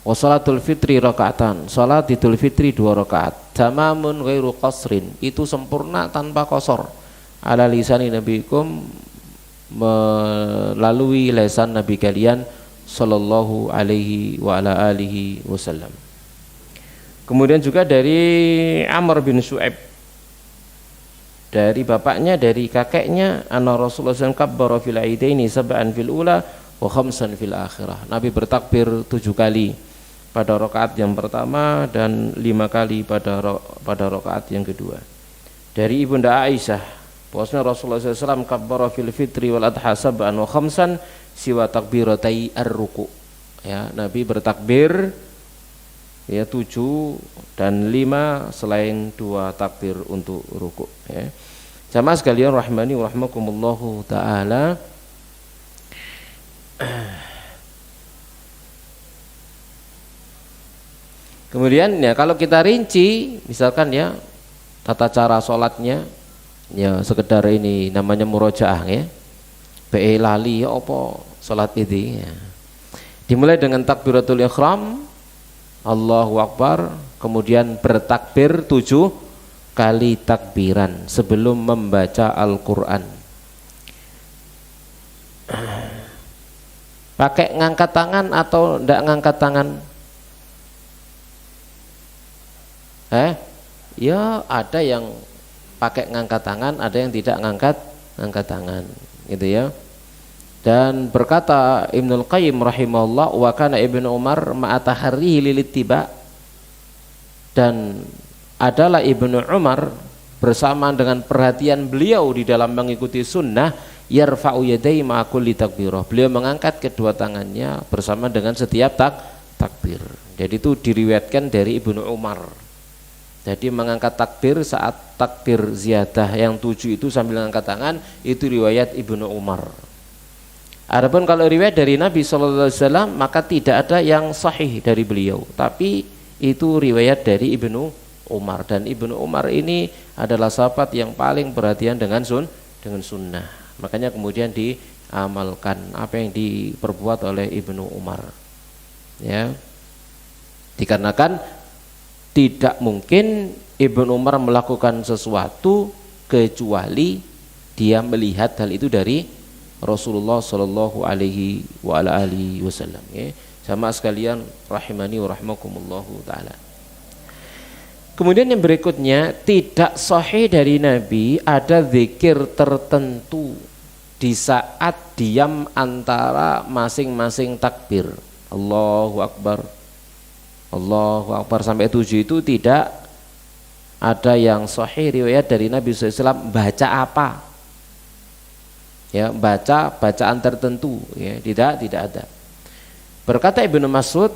wa salatul fitri rakaatan, salat Idul Fitri 2 rakaat, tamamun ghairu qasrin, itu sempurna tanpa qasar, ala lisani nabikum, melalui lisan nabi kalian sallallahu alaihi wa ala alihi wasallam. Kemudian juga dari Amr bin Shu'aib, dari bapaknya, dari kakeknya, anna Rasulullah SAW kabbara fil aidaini sab'an fil ula wa khamsan fil akhirah. Nabi bertakbir 7 kali pada rakaat yang pertama dan 5 kali pada rakaat yang kedua. Dari Ibunda Aisyah, bahwasanya Rasulullah SAW kabbara fil fitri wal adha sab'an wa khamsan siwa takbiratai ar-ruku. Ya, Nabi bertakbir ya 7 dan 5 selain 2 takbir untuk ruku, ya. Jamaah sekalian rahimani wa rahmakumullahu taala, kemudian ya kalau kita rinci misalkan ya tata cara sholatnya, ya sekedar ini namanya murojaah, ya. Be lali apa salat ini ya. Dimulai dengan takbiratul ihram, Allahu Akbar, kemudian bertakbir 7 kali takbiran sebelum membaca Al-Quran. Pakai ngangkat tangan atau tidak ngangkat tangan? Ya ada yang pakai ngangkat tangan, ada yang tidak ngangkat tangan, gitu ya. Dan berkata Ibnul Qayyim rahimahullah, wa kana Ibnu Umar ma'ataharrihi lilittiba, dan adalah Ibnu Umar bersamaan dengan perhatian beliau di dalam mengikuti sunnah, yarfa'u yadayhi ma'a kulli takbirah, beliau mengangkat kedua tangannya bersama dengan setiap takbir. Jadi itu diriwayatkan dari Ibnu Umar. Jadi mengangkat takbir saat takbir ziyadah yang 7 itu sambil mengangkat tangan, itu riwayat Ibnu Umar. Adapun kalau riwayat dari Nabi SAW maka tidak ada yang sahih dari beliau, tapi itu riwayat dari Ibnu Umar, dan Ibnu Umar ini adalah sahabat yang paling perhatian dengan sunnah, makanya kemudian diamalkan apa yang diperbuat oleh Ibnu Umar ya, dikarenakan tidak mungkin Ibnu Umar melakukan sesuatu kecuali dia melihat hal itu dari Rasulullah Shallallahu Alaihi Wasallam ya. Sama sekalian rahimani wa rahmakumullahu ta'ala. Kemudian yang berikutnya, tidak sahih dari Nabi ada zikir tertentu di saat diam antara masing-masing takbir. Allahu Akbar, Allahu Akbar sampai 7 itu tidak ada yang sahih riwayat dari Nabi SAW baca apa ya, baca bacaan tertentu ya, tidak ada. Berkata Ibnu Mas'ud,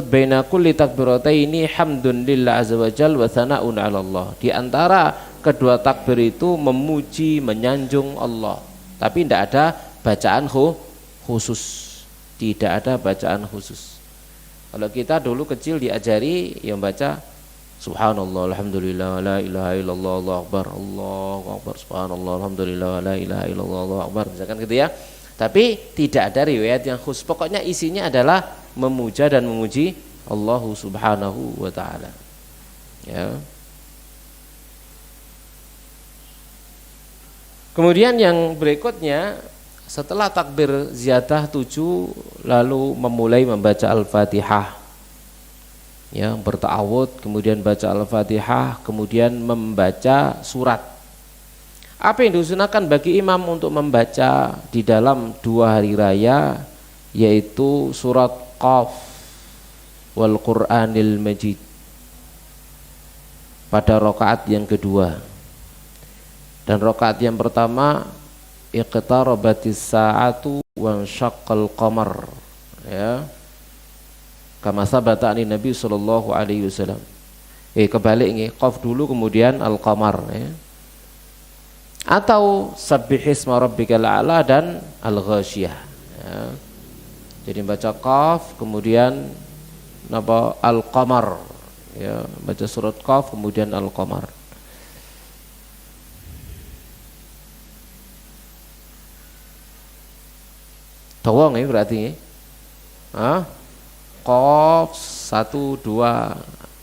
baina kulli takbirataini hamdun lillah azza wajal wa thana'un 'ala Allah. Di antara kedua takbir itu memuji, menyanjung Allah, tapi tidak ada bacaan khusus, tidak ada bacaan khusus. Kalau kita dulu kecil diajari yang baca subhanallah, alhamdulillah, la ilaha illallah, Allahu akbar, subhanallah, alhamdulillah, la ilaha illallah, Allahu akbar, misalkan gitu ya. Tapi tidak ada riwayat yang khusus. Pokoknya isinya adalah memuja dan memuji Allah Subhanahu wa taala. Ya. Kemudian yang berikutnya, setelah takbir ziyadah 7 lalu memulai membaca Al-Fatihah. Ya, berta'awud, kemudian baca Al-Fatihah, kemudian membaca surat. Apa yang disunahkan bagi imam untuk membaca di dalam 2 hari raya, yaitu surat Qaf wal Qur'anil Majid pada rakaat yang kedua. Dan rakaat yang pertama, iqtarabatis sa'atu wa syaqqal qamar, ya. Kama sabata ani Nabi sallallahu alaihi wasallam. Kebalik nih, Qaf dulu kemudian Al-Qamar ya. Atau sabbihisma rabbikal a'la dan Al-Ghasyiyah ya. Jadi baca Qaf kemudian Al-Qamar ya, baca surat Qaf kemudian Al-Qamar. Tawang ya berarti ya. Qaf 1 2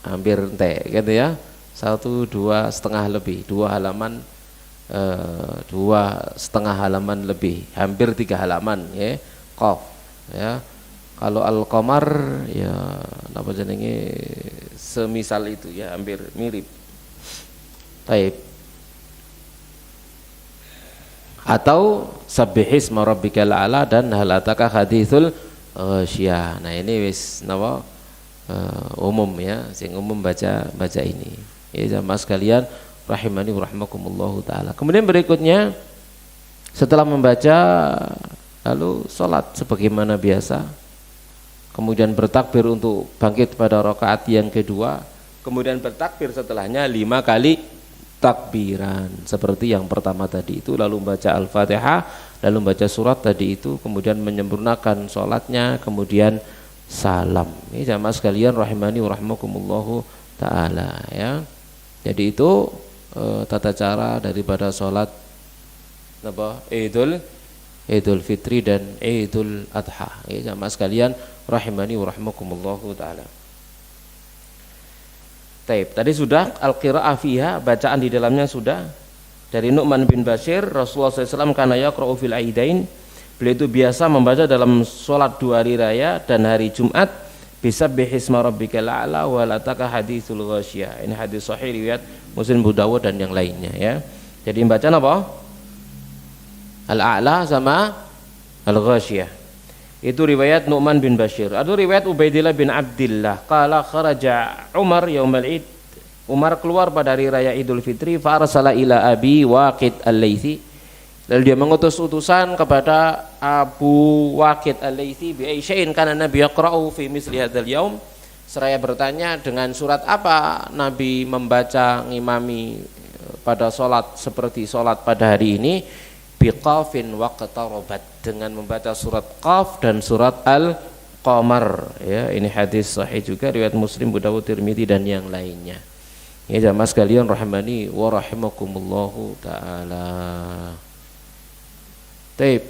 hampir ente gitu ya. 1 2 setengah lebih, 2 halaman 2,5 halaman lebih, hampir 3 halaman ya, Qaf ya. Kalau Al-Qamar ya apa jenenge semisal itu ya, hampir mirip. Taib. Atau sabbihisma rabbikal a'la dan hal ataka haditsul ghasyiyah. Nah ini wis napa umum ya, sing umum baca ini. Ya jamaah sekalian rahimani rahmakumullahu taala. Kemudian berikutnya setelah membaca lalu salat sebagaimana biasa. Kemudian bertakbir untuk bangkit pada rakaat yang kedua. Kemudian bertakbir setelahnya 5 kali takbiran seperti yang pertama tadi itu, lalu membaca Al-Fatihah, lalu membaca surat tadi itu, kemudian menyempurnakan salatnya, kemudian salam. Ini jamaah sekalian rahimani rahmakumullahu taala ya. Jadi itu tata cara daripada sholat Idul Idul Fitri dan Idul Adha. Ya, jamaah sekalian rahimani wa rahimakumullahu taala. Taib. Tadi sudah al-qiraah fiha, bacaan di dalamnya sudah. Dari Nu'man bin Bashir, Rasulullah SAW kana yaqra'u fil aidain. Beliau itu biasa membaca dalam sholat 2 hari raya dan hari Jumat, bisabbihisma rabbikal a'la wa lataka haditsul ghasyiyah. Ini hadis sahih riwayat Muslim, Abu Dawud dan yang lainnya ya. Jadi bacaan apa? Al-a'la sama al-ghasyiyah. Itu riwayat Nu'man bin Bashir. Ada riwayat Ubaidillah bin Abdillah qala kharaja Umar yaumal id. Umar keluar pada hari raya Idul Fitri, fa arsala ila Abi Waqid al-Laitsi. Lalu dia mengutus utusan kepada Abu Waqid al-Laitsi bi aysyin kana Nabi yaqra'u fi misli hadzal yaum. Seraya bertanya dengan surat apa Nabi membaca ngimami pada salat seperti salat pada hari ini, biqafin waqtarabat, dengan membaca surat Qaf dan surat Al-Qamar ya. Ini hadis sahih juga riwayat Muslim, Abu Dawud, Tirmidzi dan yang lainnya. Ya jamaah sekalian rahimani wa rahimakumullahu taala. Taib.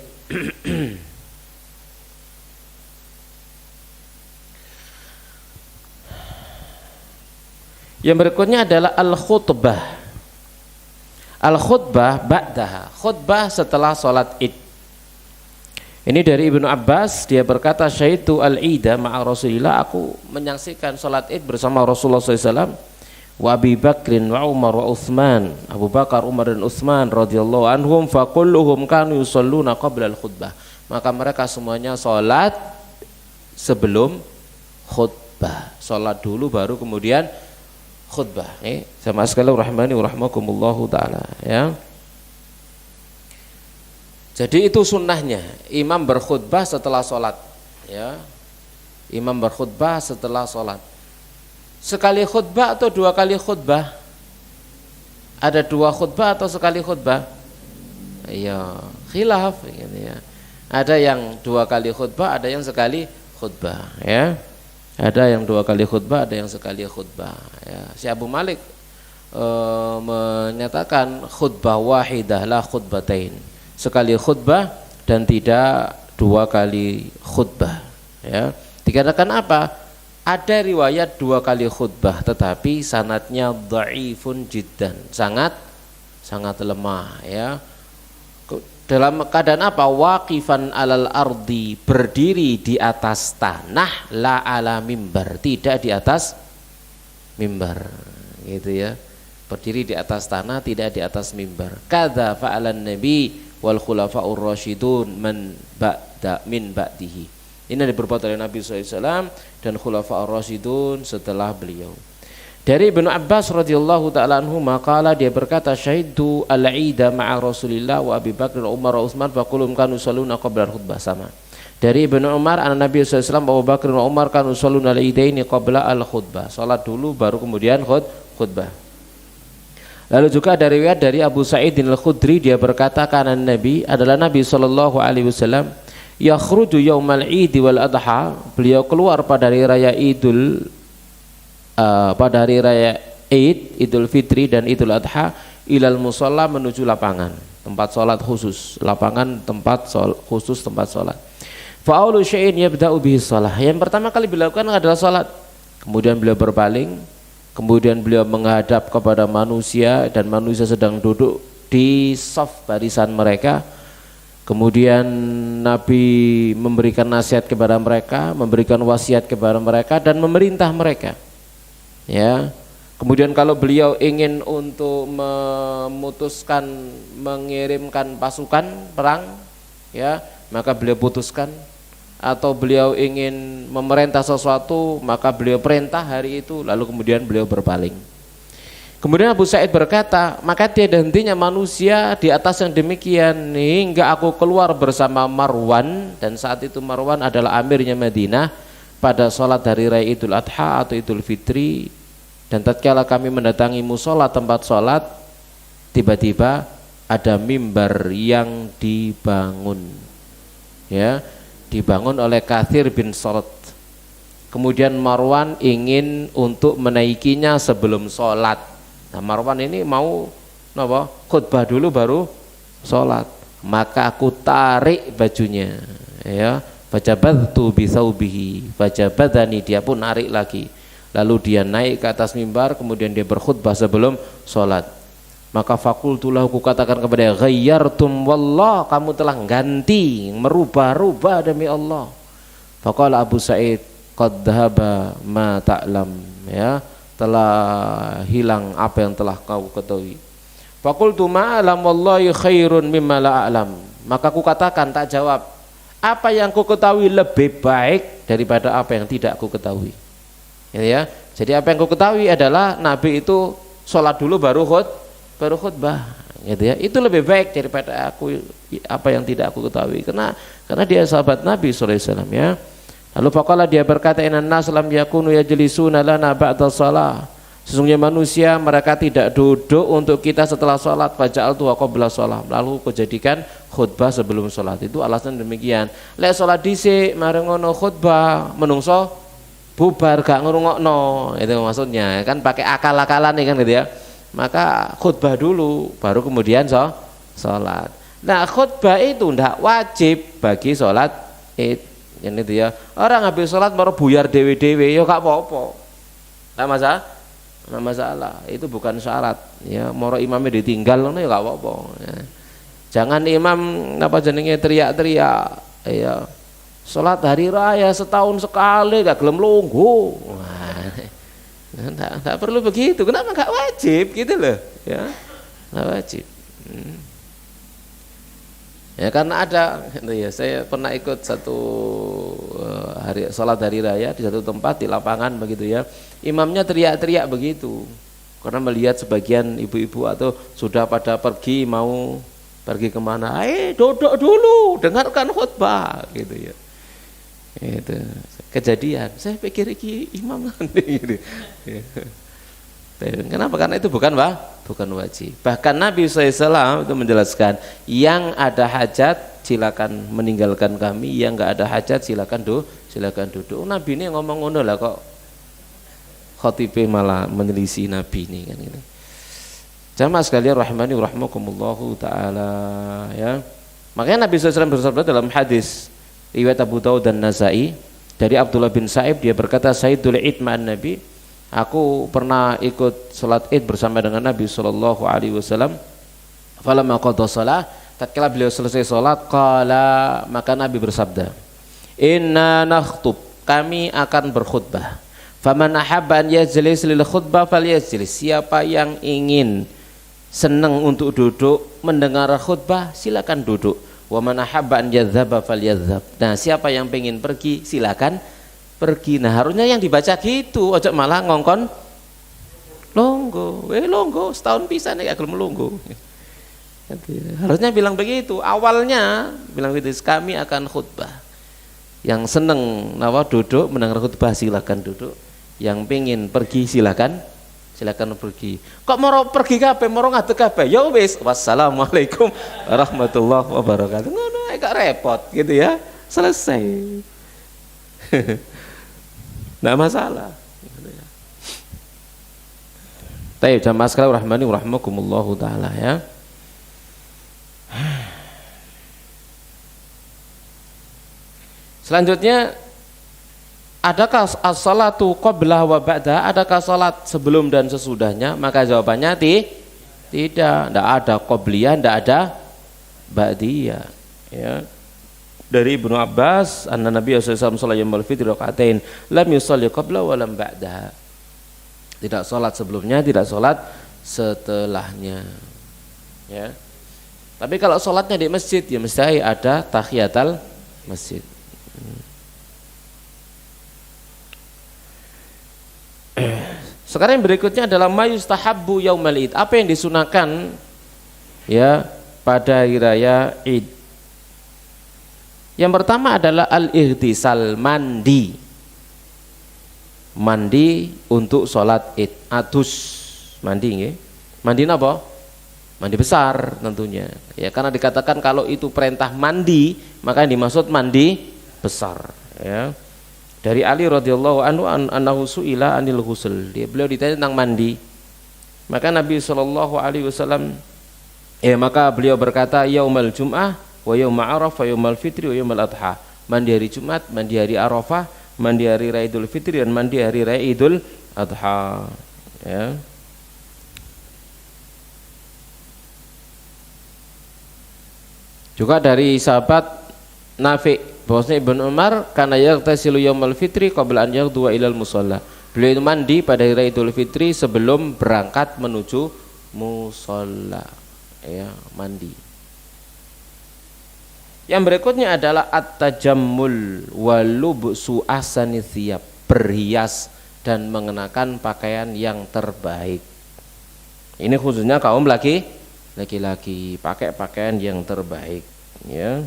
Yang berikutnya adalah al-khutbah. Al-khutbah ba'daha, khutbah setelah salat Id. Ini dari Ibnu Abbas, dia berkata syaitu al-ida ma'a Rasulillah, aku menyaksikan salat Id bersama Rasulullah SAW, wa Abi Bakrin wa Umar wa Utsman, Abu Bakar, Umar dan Utsman radhiyallahu anhum, fa kulluhum kanu yusalluna qabla al-khutbah. Maka mereka semuanya salat sebelum khutbah. Salat dulu baru kemudian khutbah. Sama sekalian rahimani wa rahmakumullahu taala ya. Jadi itu sunnahnya, imam berkhutbah setelah salat ya. Imam berkhutbah setelah salat. Sekali khutbah atau 2 kali khutbah? Ada 2 khutbah atau sekali khutbah? Iya, khilaf gitu ya. Ada yang 2 kali khutbah, ada yang sekali khutbah ya. Ada yang 2 kali khutbah, ada yang sekali khutbah ya. Si Abu Malik menyatakan khutbah wahidah la khutbatain, sekali khutbah dan tidak 2 kali khutbah ya. Dikarenakan apa? Ada riwayat 2 kali khutbah tetapi sanadnya dhaifun jiddan, sangat lemah ya. Dalam keadaan apa? Waqifan alal ardi, berdiri di atas tanah, la ala mimbar, tidak di atas mimbar gitu ya. Berdiri di atas tanah, tidak di atas mimbar. Kadza fa'alan nabi wal khulafaur rasyidun min ba'dihi. Ini diperbuat oleh Nabi SAW dan khulafaur rasyidun setelah beliau. Dari Ibnu Abbas radhiyallahu taala anhu maqala, dia berkata syaidu al-ida ma'a Rasulillah wa Abi Bakr wa Umar wa Utsman fa kullum kanu yusalluna qabla al-khutbah, sama. Dari Ibnu Umar anak Nabi SAW Abu Bakr wa Umar kanu yusalluna al-idaini qabla al-khutbah, salat dulu baru kemudian khutbah. Lalu juga dari riwayat dari Abu Sa'id al-Khudri, dia berkata kana Nabi adalah Nabi sallallahu alaihi wasallam yakhruju yaumal Id wal Adha, beliau keluar pada hari raya Idul Fitri dan Idul Adha, ilal musalla, menuju lapangan, tempat salat khusus, lapangan tempat khusus tempat salat. Fa awwalu syai'in yabda'u bihi shalah, yang pertama kali beliau lakukan adalah salat. Kemudian beliau berpaling, kemudian beliau menghadap kepada manusia dan manusia sedang duduk di shaf barisan mereka. Kemudian Nabi memberikan nasihat kepada mereka, memberikan wasiat kepada mereka dan memerintah mereka. Ya. Kemudian kalau beliau ingin untuk memutuskan mengirimkan pasukan perang, ya, maka beliau putuskan. Atau beliau ingin memerintah sesuatu, maka beliau perintah hari itu, lalu kemudian beliau berpaling. Kemudian Abu Sa'id berkata, maka tiada hentinya manusia di atas yang demikian hingga aku keluar bersama Marwan, dan saat itu Marwan adalah amirnya Madinah pada sholat hari raya Idul Adha atau Idul Fitri. Dan tatkala kami mendatangi musola tempat sholat, tiba-tiba ada mimbar yang dibangun, ya, dibangun oleh Katsir bin Salat. Kemudian Marwan ingin untuk menaikinya sebelum sholat. Nah, Marwan ini mau khutbah dulu baru sholat. maka aku tarik bajunya, ya, fajabadtu bi thawbihi, fajabadani, dia pun narik lagi. Lalu dia naik ke atas mimbar, kemudian dia berkhutbah sebelum sholat. Maka fakultulah, aku katakan kepada dia, ghayyartum wallah, kamu telah ganti, merubah-rubah demi Allah. Faqala Abu Sa'id, qad dhahaba ma ta'lam, ya, telah hilang apa yang telah kau ketahui. Faqultu ma'alam wallahi khairun mimma la'alam, maka aku katakan, tak jawab, apa yang ku ketahui lebih baik daripada apa yang tidak aku ketahui, ya. Jadi apa yang ku ketahui adalah Nabi itu sholat dulu baru khutbah, gitu ya. Itu lebih baik daripada aku apa yang tidak aku ketahui, karena dia sahabat Nabi SAW, ya. Lalu faqala, dia berkata, innan nas lam yakunu yajlisuna lana ba'da shalah, sesungguhnya manusia mereka tidak duduk untuk kita setelah sholat, faja'altu qabla sholat, lalu kujadikan khutbah sebelum sholat. Itu alasan demikian. Lek sholat dhisik mari ngono khutbah, menungso bubar gak ngrungokno, itu maksudnya kan, pakai akal-akalan nih kan, gitu ya. Maka khutbah dulu baru kemudian sholat. Nah, khutbah itu ndak wajib bagi sholat id, yang itu ya. Orang habis sholat baru buyar dewe-dewe, ya gak apa-apa, nggak masalah, itu bukan syarat, ya. Moro imamnya ditinggal ya gak apa-apa, ya. Jangan imam apa jenenge teriak-teriak, ya, sholat hari raya setahun sekali gak gelem lungguh. Nggak perlu begitu. Kenapa nggak wajib gitu loh, ya, nggak wajib. Ya karena ada, ya, saya pernah ikut satu hari sholat hari raya di satu tempat di lapangan begitu, ya. Imamnya teriak-teriak begitu karena melihat sebagian ibu-ibu atau sudah pada pergi, mau pergi kemana, duduk dulu dengarkan khutbah gitu, ya. Itu kejadian, saya pikir iki imam nanti gitu. Kenapa? Karena itu bukan wajib. Bahkan Nabi SAW itu menjelaskan, yang ada hajat silakan meninggalkan kami, yang nggak ada hajat silakan duduk. Nabi ini ngomong ngono lah, kok khotibnya malah menelisi Nabi ini kan ini. Jamaah sekalian rahimani rahmakumullahu taala, ya. Makanya Nabi SAW bersabda dalam hadis riwayat Abu Dawud dan Nasai dari Abdullah bin Sa'ib, dia berkata, Sayyidul Id ma'an Nabi, aku pernah ikut salat Id bersama dengan Nabi sallallahu alaihi wasallam. Falamma qada shalah, tatkala beliau selesai salat, qala, maka Nabi bersabda, inna nakhtub, kami akan berkhutbah. Faman ahabba an yajlis lil khutbah falyajlis, siapa yang ingin senang untuk duduk mendengar khutbah silakan duduk. Wa man ahabba an yadhhaba falyadhhab, nah siapa yang pengen pergi silakan pergi. Nah harusnya yang dibaca gitu, ojo malah ngongkon longgo setahun pisan ya gelem longgo. Harusnya bilang begitu, awalnya bilang begitu, kami akan khutbah, yang seneng duduk mendengar khutbah silakan duduk, yang pengen pergi silakan pergi. Kok mau pergi kabeh, mau ngadeg kabeh, ya wis, wassalamualaikum warahmatullahi wabarakatuh, ngono agak repot gitu, ya, selesai. Nggak masalah. Baik, jamaah sekalian rahmani rahmakumullahu taala, ya. Selanjutnya, adakah as-salatu qabla wa ba'da? Adakah salat sebelum dan sesudahnya? Maka jawabannya tidak ada qabliyah, tidak ada ba'diyah, ya. Dari Ibnu Abbas, anna Nabi sallallahu alaihi wasallam shalla yaumul fitri rakaatain lam yusalli qabla wa lam ba'da. Tidak salat sebelumnya, tidak salat setelahnya, ya. Tapi kalau salatnya di masjid, ya mesti ada tahiyatul masjid. Sekarang yang berikutnya adalah mayustahabbu yaumal id, apa yang disunahkan, ya, pada hari raya Id. Yang pertama adalah al-ihtisal, mandi untuk sholat Id. Atus, mandi nggih. Mandi apa? Mandi besar tentunya, ya, karena dikatakan kalau itu perintah mandi, maka yang dimaksud mandi besar, ya. Dari Ali radhiyallahu anhu annahu su'ila anil ghusl, beliau ditanya tentang mandi, maka Nabi sallallahu alaihi wasallam Maka beliau berkata yaumal jum'ah wa yaumul arafah wa yaumul fitri wa yaumul adha. Mandi hari Jumat, mandi hari Arafah, mandi hari Raya Idul Fitri, dan mandi hari Raya Idul Adha. Ya. Juga dari sahabat Nafi bahwasanya Ibnu Umar kana yaghtasilu yaumul fitri qabla an yaghduwa ilal musalla. Beliau itu mandi pada hari Raya Idul Fitri sebelum berangkat menuju musalla. Ya, mandi. Yang berikutnya adalah at-tajammul walubsu ahsani thiyab, berhias dan mengenakan pakaian yang terbaik. Ini khususnya kaum laki-laki, pakai pakaian yang terbaik, ya.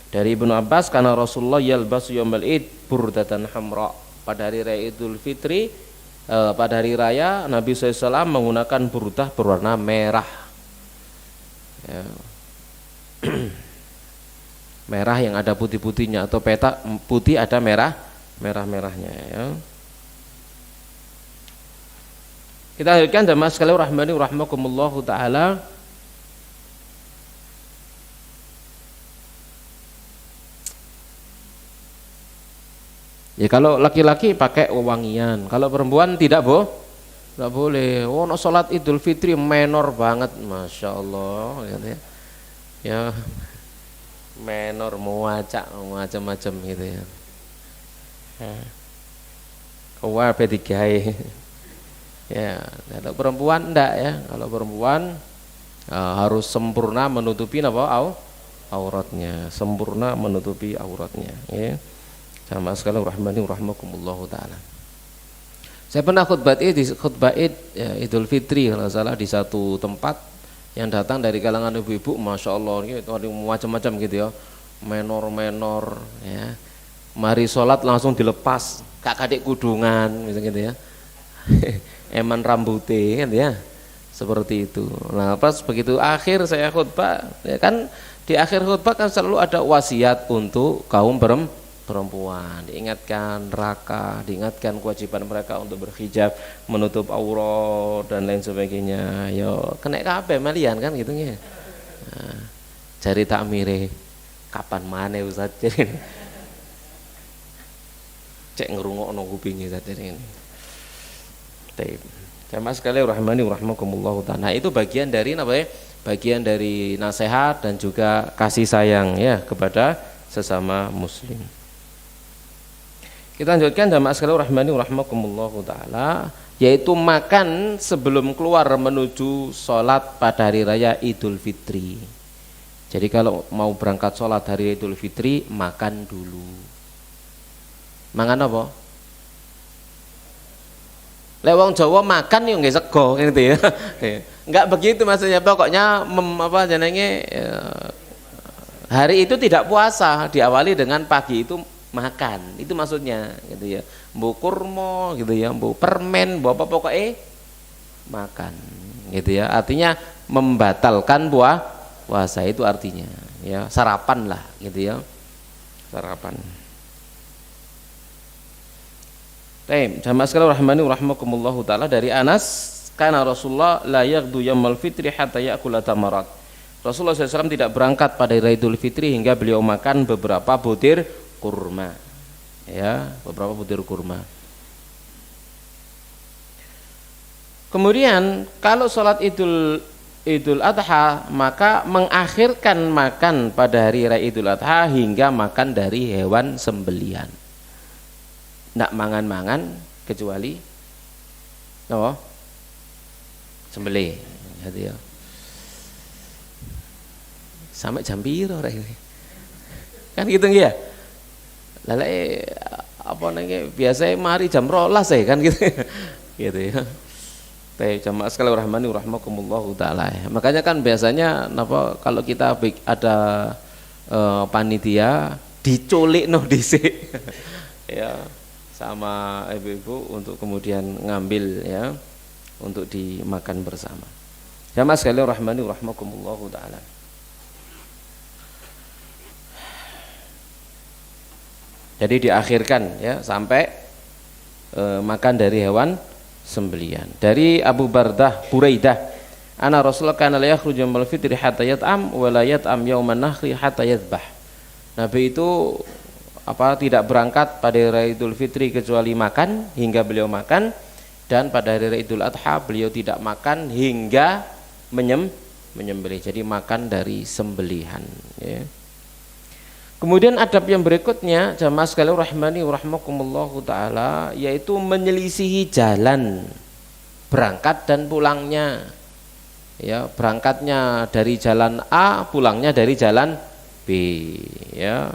Dari Ibnu Abbas, karena Rasulullah yalbasu yaumal id burdatan hamra. Pada hari Raya Idul Fitri, pada hari raya Nabi SAW menggunakan burdah berwarna merah, ya. Merah yang ada putih-putihnya, atau peta putih ada merah-merahnya, ya. Kita lanjutkan jamaah sekalian rahmani rahmakumullahu taala. Ya, kalau laki-laki pakai wewangian, kalau perempuan tidak boleh. Oh, no, sholat Idul Fitri menor banget, masya Allah, gitu ya. Ya, menor macam-macam gitu ya. Keluar P3 ya. Kalau perempuan enggak, ya. Kalau perempuan harus sempurna menutupi auratnya, sempurna menutupi auratnya, ya. Sama sekali rahmani rahmakumullahu taala. Saya pernah khutbah Id ya, Idul Fitri kalau salah di satu tempat, yang datang dari kalangan ibu-ibu, masya Allah, gitu, macam-macam gitu ya, menor, ya. Mari sholat langsung dilepas, kakak kudungan, gitu ya, eman rambutnya, gitu ya, seperti itu. Nah, pas begitu akhir saya khutbah, ya kan, di akhir khutbah kan selalu ada wasiat untuk kaum perempuan, diingatkan neraka, diingatkan kewajiban mereka untuk berhijab, menutup aurat dan lain sebagainya. Yo kena kabeh malian kan gitu ya. Nah, cari takmire kapan mana Ustaz ini. Cek ngerungokno kupinge Ustaz ini. Taib. Jamaah sekalian rahmani rahmakumullah taala. Nah, itu bagian dari apa ya? Bagian dari nasihat dan juga kasih sayang ya kepada sesama muslim. Kita lanjutkan jamaah sekalian rahmani rahmakumullahu taala, yaitu makan sebelum keluar menuju sholat pada hari raya Idul Fitri. Jadi kalau mau berangkat sholat hari Idul Fitri, makan dulu. Mangan apa? Lek wong Jawa makan yo nggih sego gitu ya. Enggak begitu maksudnya, pokoknya hari itu tidak puasa, diawali dengan pagi itu makan, itu maksudnya gitu ya. Mbo kurma gitu ya, mbo permen, mbo apa pokoknya makan gitu ya. Artinya membatalkan puasa itu artinya ya, sarapan lah gitu ya. Sarapan. Baik, jamaah sekalian rahmani rahmakumullahu taala, dari Anas, kana Rasulullah la yaghdu yaumul fitri hatta ya'kula tamarat. Rasulullah SAW tidak berangkat pada hari Idul Fitri hingga beliau makan beberapa butir kurma, ya, beberapa butir kurma. Kemudian kalau sholat Idul Adha, maka mengakhirkan makan pada hari raya Idul Adha hingga makan dari hewan sembelihan. Ndak mangan-mangan kecuali sembelih, gitu ya. Sampai jam piro ini? Kan gitu ya. Lalu apa nanya biasanya mari jam 12 kan gitu. Gitu ya. Baik, jamaah sekalian rahmani rahmakumullahu taala. Makanya kan biasanya kalau kita ada panitia diculik dhisik. Ya, sama ibu-ibu untuk kemudian ngambil ya untuk dimakan bersama. Jamaah sekalian rahmani rahmakumullahu taala. Jadi diakhirkan ya sampai makan dari hewan sembelihan. Dari Abu Buraidah Ana Rasulullah kana la yakhruju yaumul fitri hatta yat'am wa la yat'am yauman nahri hatta yadhbah. Nabi itu tidak berangkat pada hari Idul Fitri kecuali makan hingga beliau makan, dan pada hari Idul Adha beliau tidak makan hingga menyembelih. Jadi makan dari sembelihan, ya. Kemudian adab yang berikutnya jamaah sekalian rahmani wa rahmakumullahu taala, yaitu menyelisihi jalan berangkat dan pulangnya. Ya, berangkatnya dari jalan A, pulangnya dari jalan B, ya.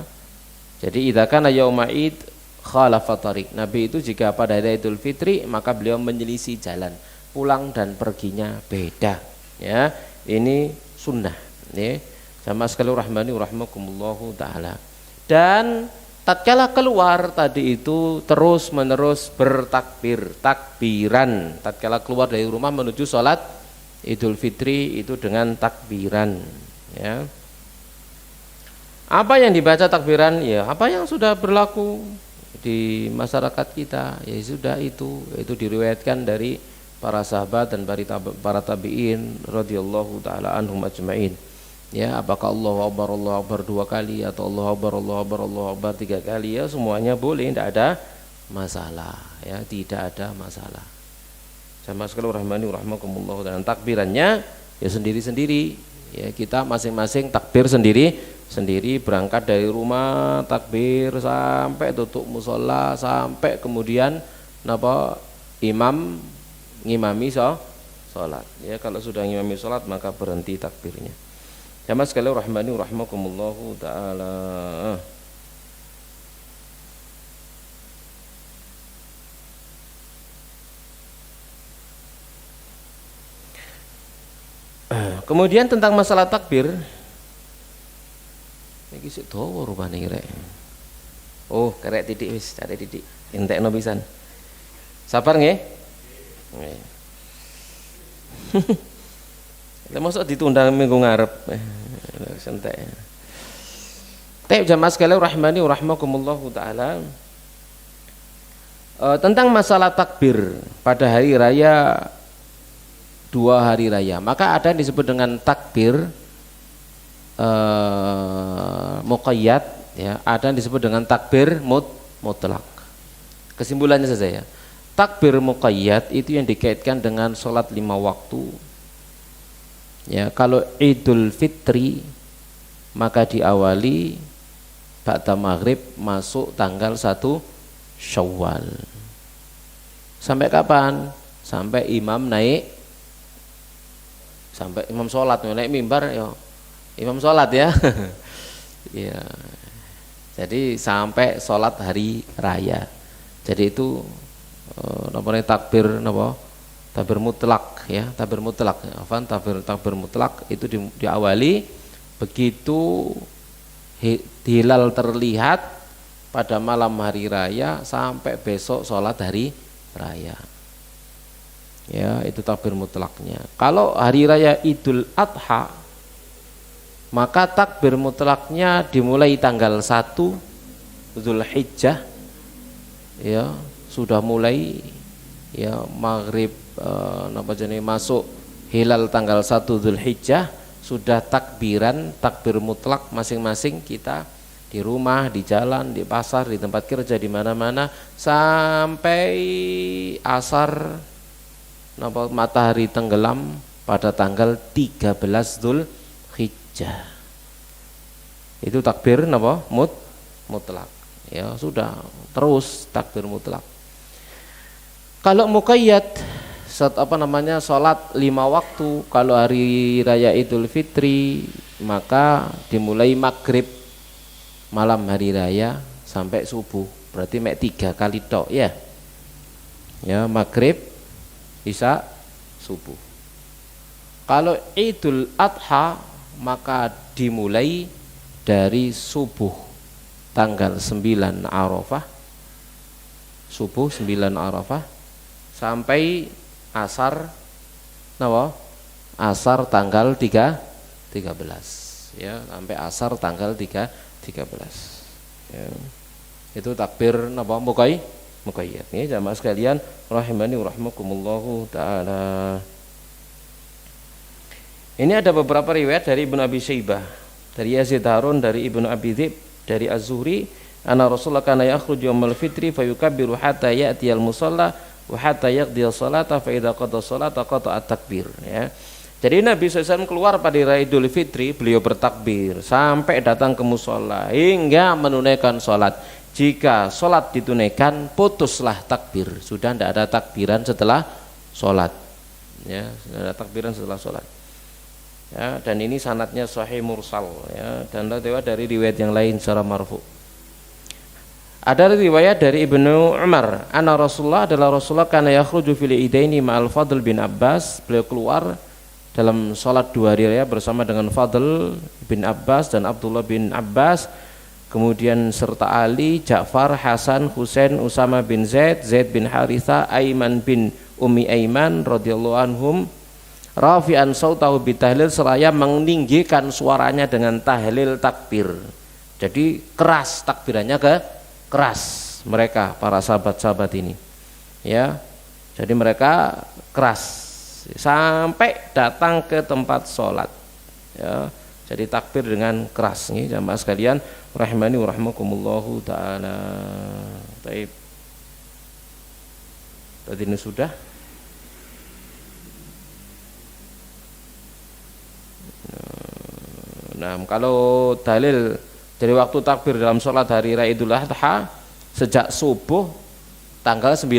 Jadi idza kana yauma id khalafa tariq. Nabi itu jika pada hari Idul Fitri maka beliau menyelisih jalan, pulang dan perginya beda, ya. Ini sunnah, ya. Sama sekali rahmani rahimakumullahu taala. Dan tatkala keluar tadi itu terus menerus takbiran tatkala keluar dari rumah menuju sholat Idul Fitri itu dengan takbiran, ya. Apa yang dibaca takbiran? Ya, apa yang sudah berlaku di masyarakat kita, ya sudah itu diriwayatkan dari para sahabat dan para tabi'in radhiyallahu taala anhum ajma'in. Ya, apakah Allahu Akbar 2 kali atau Allahu Akbar 3 kali, ya semuanya boleh, tidak ada masalah, ya, tidak ada masalah. Sama sekali rahmani rahmakumullah. Dan takbirannya ya sendiri-sendiri, ya, kita masing-masing takbir sendiri berangkat dari rumah takbir sampai tutup musola, sampai kemudian imam ngimami sholat, ya. Kalau sudah ngimami sholat maka berhenti takbirnya. Jamaah sekalian rahmani rahmakumullahu taala. Kemudian tentang masalah takbir, iki sik dawa rupane rek. Oh, kerek titik wis, cari titik. Entekno pisan. Sabar nggih? Nggih. Lah mosok ditunda minggu ngarep. Santai. Tapi jamaah sekalian rahmani rahimakumullahu taala. Tentang masalah takbir pada hari raya 2 hari raya, maka ada yang disebut dengan takbir muqayyad, ya, ada yang disebut dengan takbir mutlak. Kesimpulannya saja, ya, takbir muqayyad itu yang dikaitkan dengan sholat 5 waktu, ya. Kalau Idul Fitri maka diawali ba'da maghrib masuk tanggal 1 Syawal. Sampai kapan? Sampai imam naik, sampai imam sholat, naik mimbar, ya imam sholat, ya. Ya, jadi sampai sholat hari raya. Jadi itu takbir mutlak, ya, takbir mutlak. Takbir mutlak itu diawali begitu hilal terlihat pada malam hari raya sampai besok sholat hari raya. Ya, itu takbir mutlaknya. Kalau hari raya Idul Adha maka takbir mutlaknya dimulai tanggal 1 Zulhijjah, ya, sudah mulai, ya, maghrib masuk hilal tanggal 1 Zulhijjah sudah takbir mutlak masing-masing kita di rumah, di jalan, di pasar, di tempat kerja, di mana-mana sampai asar matahari tenggelam pada tanggal 13 Dzulhijjah. Itu takbir mutlak, ya, sudah terus takbir mutlak. Kalau muqayyad salat 5 waktu, kalau hari raya Idul Fitri maka dimulai maghrib malam hari raya sampai subuh, berarti 3 kali tok, ya. Ya, maghrib, isya, subuh. Kalau Idul Adha maka dimulai dari subuh tanggal 9 Arafah, subuh 9 Arafah sampai asar asar tanggal 13, ya, sampai asar tanggal 13, ya. Itu takbir muqayyad, ya, jamaah sekalian rahimani wa rahimakumullahu taala. Ini ada beberapa riwayat dari Ibnu Abi Syaibah, dari Yazid Harun, dari Ibnu Abi Dzib, dari Az-Zuhri, anna Rasulullah kana yakhruju yaumal fitri fayukabbiru hatta ya'tiyal musalla wa hatta yaqdiya sholata fa idza qada sholata qata'a takbir, ya. Jadi Nabi SAW keluar pada hari Idul Fitri, beliau bertakbir sampai datang ke musola hingga menunaikan sholat. Jika sholat ditunaikan, putuslah takbir, sudah tidak ada takbiran setelah sholat, ya, tidak ada takbiran setelah sholat. Ya, dan ini sanadnya sahih mursal, ya, dan lewat dari riwayat yang lain secara marfu. Ada riwayat dari Ibnu Umar, anna Rasulullah adalah Rasulullah kana yakhruju fil idaini ma'al Fadl bin Abbas, beliau keluar dalam sholat 2 hari raya bersama dengan Fadl bin Abbas dan Abdullah bin Abbas, kemudian serta Ali, Ja'far, Hasan, Husain, Usama bin Zaid, Zaid bin Haritha, Aiman bin Ummi Aiman radhiyallahu anhum, rafi'an sautahu bitahlil, seraya meninggikan suaranya dengan tahlil takbir. Jadi keras takbirannya, keras mereka para sahabat-sahabat ini, ya. Jadi mereka keras sampai datang ke tempat sholat, ya. Jadi takbir dengan keras nih jamaah sekalian rahimani wa rahmakumullahu taala. Baik. Tadi ini sudah. Nah, kalau dalil dari waktu takbir dalam sholat hari raya Idul Adha sejak subuh tanggal 9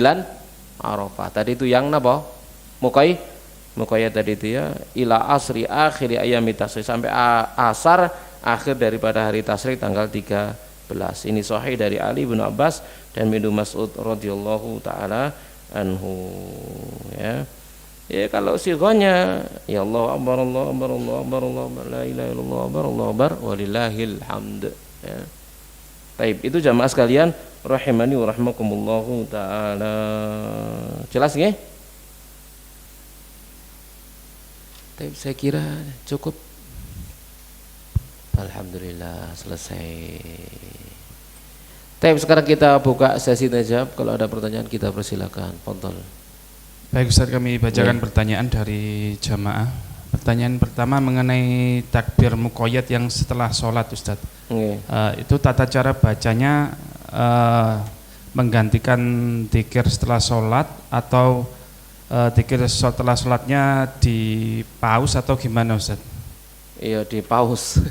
Arafah. Tadi itu yang napa? Muqayyad tadi itu, ya, ila asri akhiri ayami tasyrik, sampai asar akhir daripada hari tasyrik tanggal 13. Ini sahih dari Ali bin Abbas dan Ibnu Mas'ud radhiyallahu taala anhu, ya. Ya, kalau sighanya ya Allah akbar Allah akbar Allah akbar Allah la ilaha illallah akbar Allah akbar walillahil hamd, ya. Baik, itu jamaah sekalian rahimani wa rahmakumullahu taala. Jelas nggih? Baik, saya kira cukup. Alhamdulillah selesai. Baik, sekarang kita buka sesi tanya jawab. Kalau ada pertanyaan kita persilakan. Fadhol. Baik Ustaz, kami bacakan pertanyaan dari jamaah. Pertanyaan pertama mengenai takbir muqayyad yang setelah sholat, Ustaz. Itu tata cara bacanya menggantikan dzikir setelah sholat atau dzikir setelah sholatnya di pause atau gimana, Ustaz? Iya, di pause.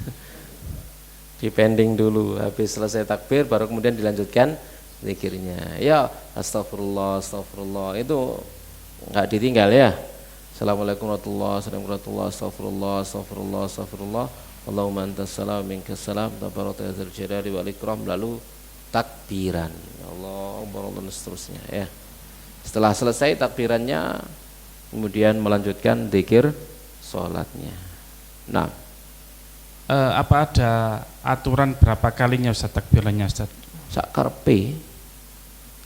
Di pending dulu, habis selesai takbir baru kemudian dilanjutkan zikirnya. Ya, astagfirullah, astagfirullah, itu enggak ditinggal, ya. Assalamualaikum warahmatullahi wabarakatuh, astagfirullah, astagfirullah, astagfirullah, Allahumma antas salam minkas salam, tabarakta ya dzal jalali wal ikram, lalu takbiran. Ya Allah, Allah, dan seterusnya, ya. Setelah selesai takbirannya kemudian melanjutkan zikir sholatnya. Nah, apa ada aturan berapa kalinya Ustaz takbirannya, Ustaz? Sak karepe.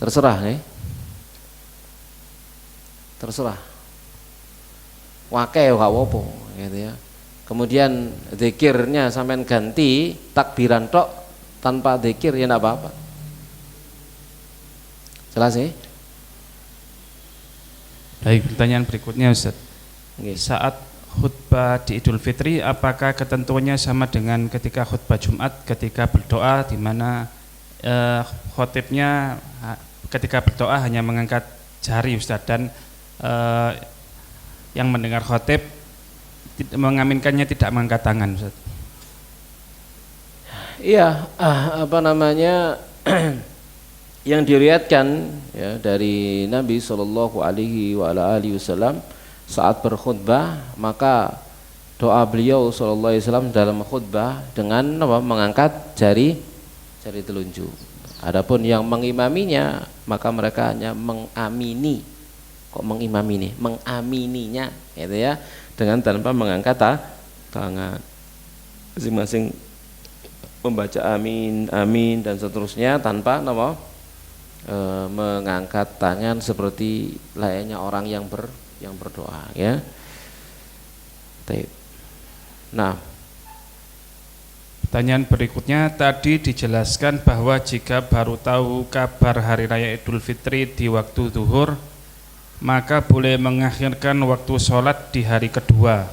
Terserah nih. Terserah. Wakai gak apa-apa gitu, ya. Kemudian zikirnya sampean ganti takbiran tok tanpa zikir, ya enggak apa-apa. Jelas sih? Baik, pertanyaan berikutnya, Ustaz. Okay. Saat khutbah di Idul Fitri, apakah ketentuannya sama dengan ketika khutbah Jumat, ketika berdoa di mana khotibnya ketika berdoa hanya mengangkat jari, Ustaz, dan yang mendengar khotib mengaminkannya tidak mengangkat tangan, Ustaz? Iya, yang diriwayatkan, ya, dari Nabi Shallallahu Alaihi Wasallam saat berkhutbah, maka doa beliau Shallallahu Alaihi Wasallam dalam khutbah dengan mengangkat jari telunjuk. Adapun yang mengimaminya, maka mereka hanya mengamini. Kok mengimami nih? Mengamininya, gitu, ya, dengan tanpa mengangkat tangan. Masing-masing membaca amin, amin dan seterusnya tanpa mengangkat tangan seperti layaknya orang yang berdoa, ya. Nah, pertanyaan berikutnya, tadi dijelaskan bahwa jika baru tahu kabar hari raya Idul Fitri di waktu zuhur, maka boleh mengakhirkan waktu sholat di hari kedua.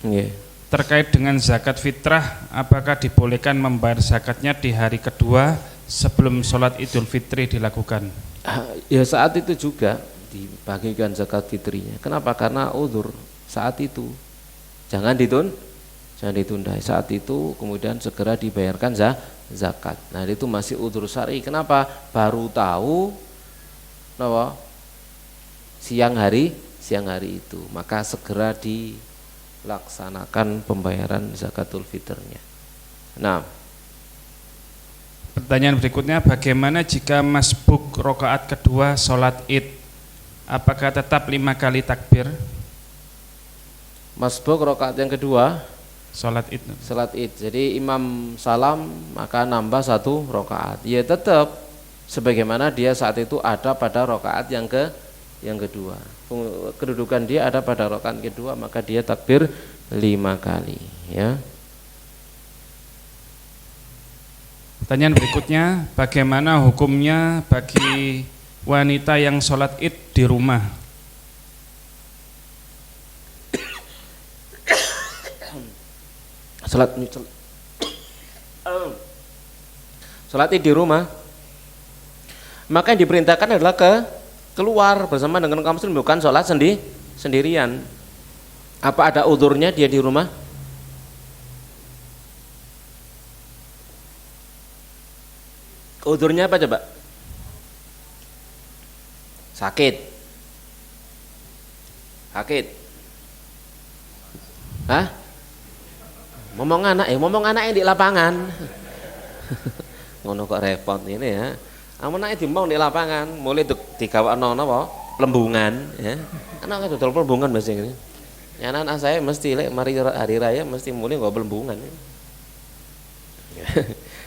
Nggih. Terkait dengan zakat fitrah, apakah dibolehkan membayar zakatnya di hari kedua sebelum sholat Idul Fitri dilakukan? Ya saat itu juga dibagikan zakat fitrinya. Kenapa? Karena uzur saat itu. Jangan ditunda saat itu, kemudian segera dibayarkan zakat. Nah itu masih uzur syar'i. Kenapa? Baru tahu siang hari itu, maka segera dilaksanakan pembayaran zakatul fitrnya. Nah, pertanyaan berikutnya, bagaimana jika masbuk rokaat kedua sholat id? Apakah tetap 5 kali takbir? masbuk rokaat yang kedua Sholat id. Jadi imam salam maka nambah 1 rokaat. Ya tetap sebagaimana dia saat itu ada pada rokaat yang kedua. Kedudukan dia ada pada rokaat kedua, maka dia takbir 5 kali. Ya. Pertanyaan berikutnya, bagaimana hukumnya bagi wanita yang sholat id di rumah? Sholat id di rumah, maka yang diperintahkan adalah keluar bersama dengan kaum muslim, bukan sholat sendirian. Apa ada udhurnya dia di rumah? Udhurnya apa coba? Sakit. Hah? Ngomong anak yang di lapangan. Ngono kok repot ini ya. Amunake diomong di lapangan, mulai digawakno napa? Plembungan ya. Anak dodol plembungan Mas ini. Ya anak saya mesti mari hari raya mesti mulai nggo plembungan.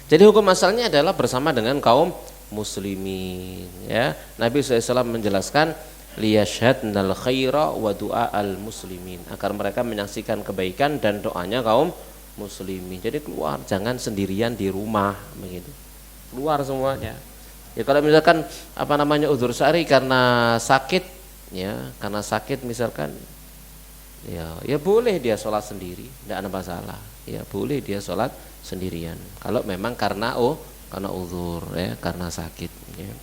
Jadi hukum asalnya adalah bersama dengan kaum muslimin ya. Nabi SAW menjelaskan liyashhadnal khaira wa du'a al muslimin, agar mereka menyaksikan kebaikan dan doanya kaum muslimin. Jadi keluar, jangan sendirian di rumah begitu. Keluar semuanya. Ya kalau misalkan uzur syar'i karena sakit ya, misalkan ya boleh dia sholat sendiri, tidak ada masalah. Ya boleh dia sholat sendirian. Kalau memang karena uzur ya, karena sakit ya.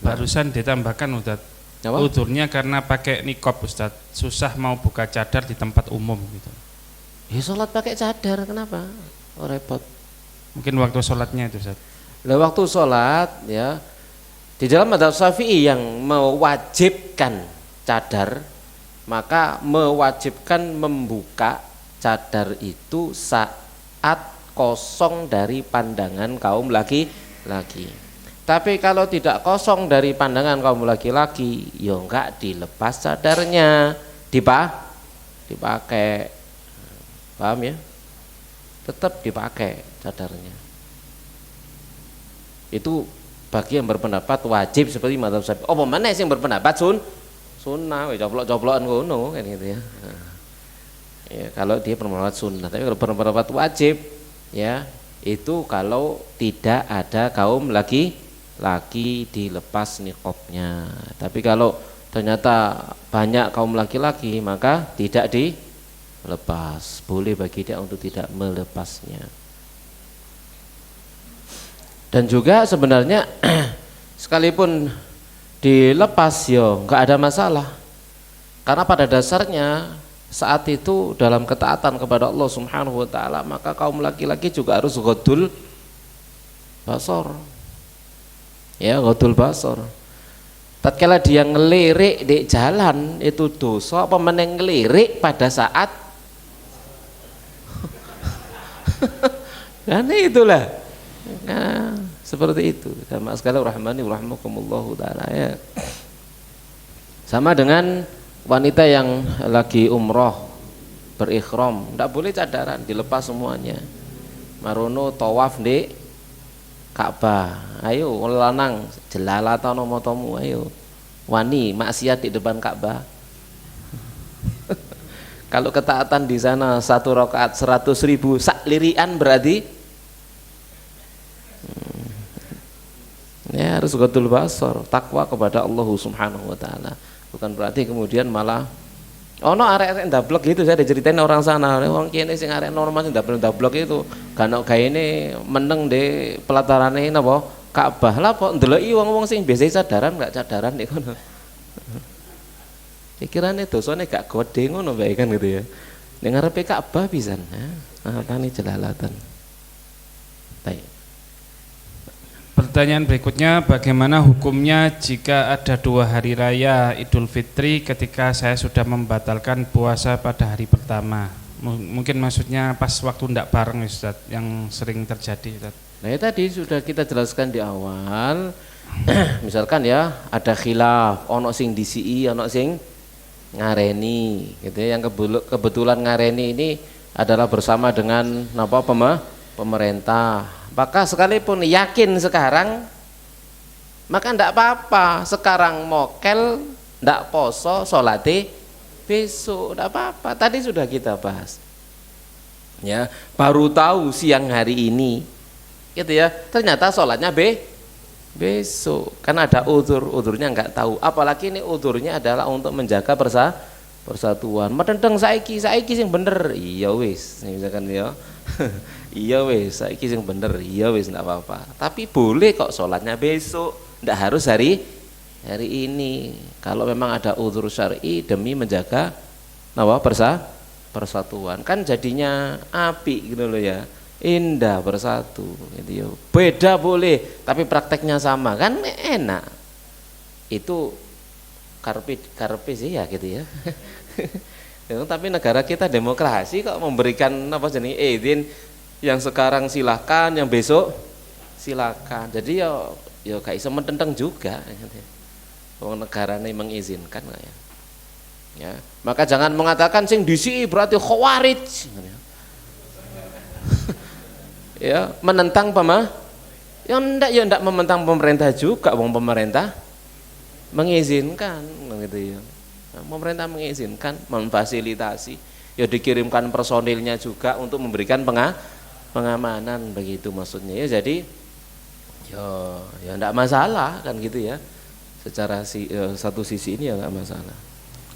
Barusan ditambahkan Ustaz, uzurnya karena pakai niqab Ustaz, susah mau buka cadar di tempat umum gitu. Ya sholat pakai cadar, kenapa? Repot. Mungkin waktu sholatnya itu Ustaz. Waktu sholat ya, di dalam mazhab Syafi'i yang mewajibkan cadar, maka mewajibkan membuka cadar itu saat kosong dari pandangan kaum laki-laki. Tapi kalau tidak kosong dari pandangan kaum laki-laki, ya enggak dilepas cadarnya, dipakai. Paham ya? Tetap dipakai cadarnya. Itu bagi yang berpendapat wajib seperti mazhab Syafi'i. Oh, mana sih yang berpendapat sunnah, coplok-coplokan ngono kan gitu ya. Ya, kalau dia berpendapat sunnah, tapi kalau berpendapat wajib ya, itu kalau tidak ada kaum laki-laki dilepas niqabnya. Tapi kalau ternyata banyak kaum laki-laki, maka tidak dilepas. Boleh bagi dia untuk tidak melepasnya. Dan juga sebenarnya sekalipun dilepas yo nggak ada masalah, karena pada dasarnya saat itu dalam ketaatan kepada Allah Subhanahu wa taala, maka kaum laki-laki juga harus ghaddul basar. Ya, ghaddul basar. Tatkala dia ngelirik di jalan itu dosa apa meneng ngelirik pada saat karena itulah. Nah, seperti itu. Sama sekali rahmani rahmakumullah taala ya. Sama dengan wanita yang lagi umroh berikhram, tidak boleh cadaran, dilepas semuanya. Marono tawaf di Ka'bah. Ayo lanang jelalatan motomu, ayo. Wani maksiat di depan Ka'bah. Kalau ketaatan di sana 1 rakaat 100.000 sak lirian berarti ya harus ghaddul basar, takwa kepada Allah Subhanahu wa taala. Bukan berarti kemudian malah Ono arek-arek ndablek gitu, saya diceritain orang sana, orang kene sing arek normal sing ndablek itu, kan gaene meneng de pelatarane napa Ka'bah lah kok ndeloki wong-wong sing biasa cadaran enggak cadaran nek ngono. Pikirane dosane gak gede ngono bae kan gitu ya. Ning ngarepe Ka'bah pisan. Nah, tani jelalatan. Baik. Pertanyaan berikutnya, bagaimana hukumnya jika ada 2 hari raya Idul Fitri ketika saya sudah membatalkan puasa pada hari pertama? Mungkin maksudnya pas waktu ndak bareng Ustaz, yang sering terjadi Ustaz. Nah, ya tadi sudah kita jelaskan di awal. Misalkan ya ada khilaf, ono sing disii, ono sing ngareni gitu ya. Yang kebetulan ngareni ini adalah bersama dengan apa pemerintah. Maka sekalipun yakin sekarang, maka ndak apa-apa. Sekarang mokel, ndak poso, sholati besok, ndak apa-apa. Tadi sudah kita bahas. Ya, baru tahu siang hari ini, gitu ya. Ternyata sholatnya besok. Kan ada udurnya nggak tahu. Apalagi ini udurnya adalah untuk menjaga persatuan. Medendeng saiki sing bener. Iya wis, misalkan ya. Iya wis, saiki sing bener, iya wis enggak apa-apa. Tapi boleh kok sholatnya besok, enggak harus hari ini. Kalau memang ada udzur syar'i demi menjaga persatuan, kan jadinya apik gitu loh ya. Indah bersatu gitu ya. Beda boleh, tapi prakteknya sama kan enak. Itu karpe sih ya gitu ya. Tapi negara kita demokrasi kok memberikan apa jenis izin yang sekarang silahkan, yang besok silakan. Jadi ya gak iso mententeng juga. Wong negara ini mengizinkan ya. Ya, maka jangan mengatakan sing disi berarti khawarij. Ya, menentang ya ndak menentang pemerintah juga, wong pemerintah mengizinkan gitu ya. Nah, pemerintah mengizinkan, memfasilitasi, ya dikirimkan personilnya juga untuk memberikan pengamanan begitu maksudnya ya. Jadi ya enggak masalah kan gitu ya. Secara satu sisi ini ya enggak masalah.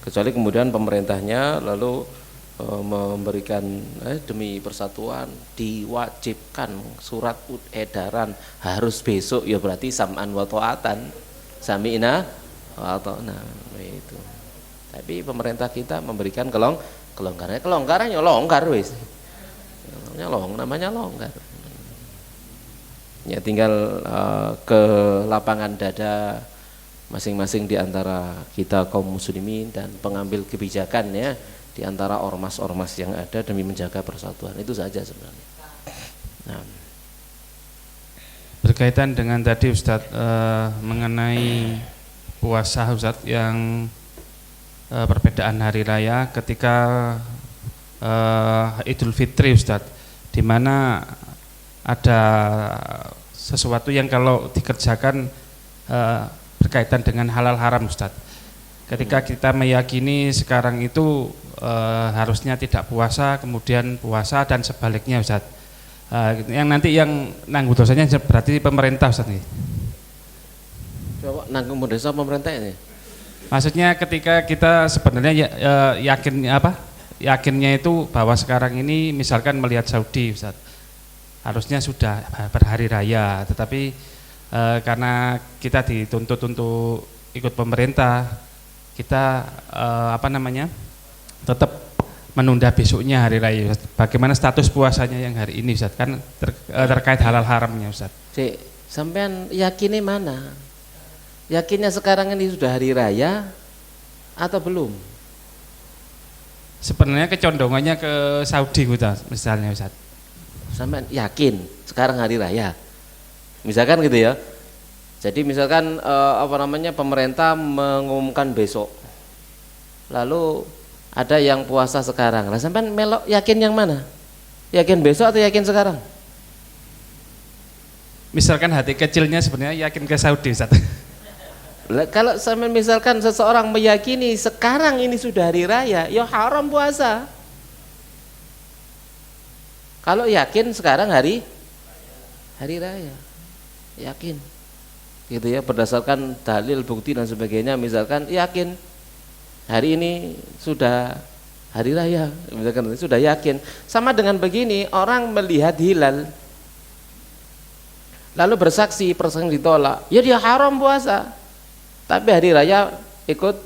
Kecuali kemudian pemerintahnya lalu memberikan demi persatuan diwajibkan surat edaran harus besok, ya berarti sam'an wa ta'atan, sami'na wa ata'na itu. Tapi pemerintah kita memberikan kelonggaran ya longgar wis. Namanya longgar. Ya tinggal ke lapangan dada masing-masing di antara kita kaum muslimin dan pengambil kebijakan ya, di antara ormas-ormas yang ada demi menjaga persatuan. Itu saja sebenarnya. Nah, berkaitan dengan tadi Ustadz mengenai puasa Ustadz yang perbedaan hari raya ketika Idul Fitri Ustadz, di mana ada sesuatu yang kalau dikerjakan berkaitan dengan halal haram Ustadz. Ketika kita meyakini sekarang itu harusnya tidak puasa, kemudian puasa dan sebaliknya Ustadz. Yang nanti yang nanggung dosanya berarti pemerintah Ustadz nih. Coba nanggung dosa pemerintah ini. Maksudnya ketika kita sebenarnya yakinnya itu bahwa sekarang ini misalkan melihat Saudi Ustaz, harusnya sudah berhari raya, tetapi karena kita dituntut untuk ikut pemerintah, kita tetap menunda besoknya hari raya Ustaz. Bagaimana status puasanya yang hari ini Ustaz, kan terkait halal haramnya Ustaz. Sampean yakini mana? Yakinnya sekarang ini sudah hari raya atau belum? Sebenarnya kecondongannya ke Saudi Ustaz, misalnya Ustaz. Sampai yakin sekarang hari raya, misalkan gitu ya. Jadi misalkan pemerintah mengumumkan besok, lalu ada yang puasa sekarang. Lah sampai melok yakin yang mana? Yakin besok atau yakin sekarang? Misalkan hati kecilnya sebenarnya yakin ke Saudi Ustaz. Kalau sampai misalkan seseorang meyakini sekarang ini sudah hari raya, ya haram puasa. Kalau yakin sekarang hari raya, yakin, gitu ya, berdasarkan dalil, bukti dan sebagainya. Misalkan yakin hari ini sudah hari raya, misalkan sudah yakin. Sama dengan begini, orang melihat hilal lalu bersaksi, persaksian ditolak, ya dia haram puasa. Tapi hari raya ikut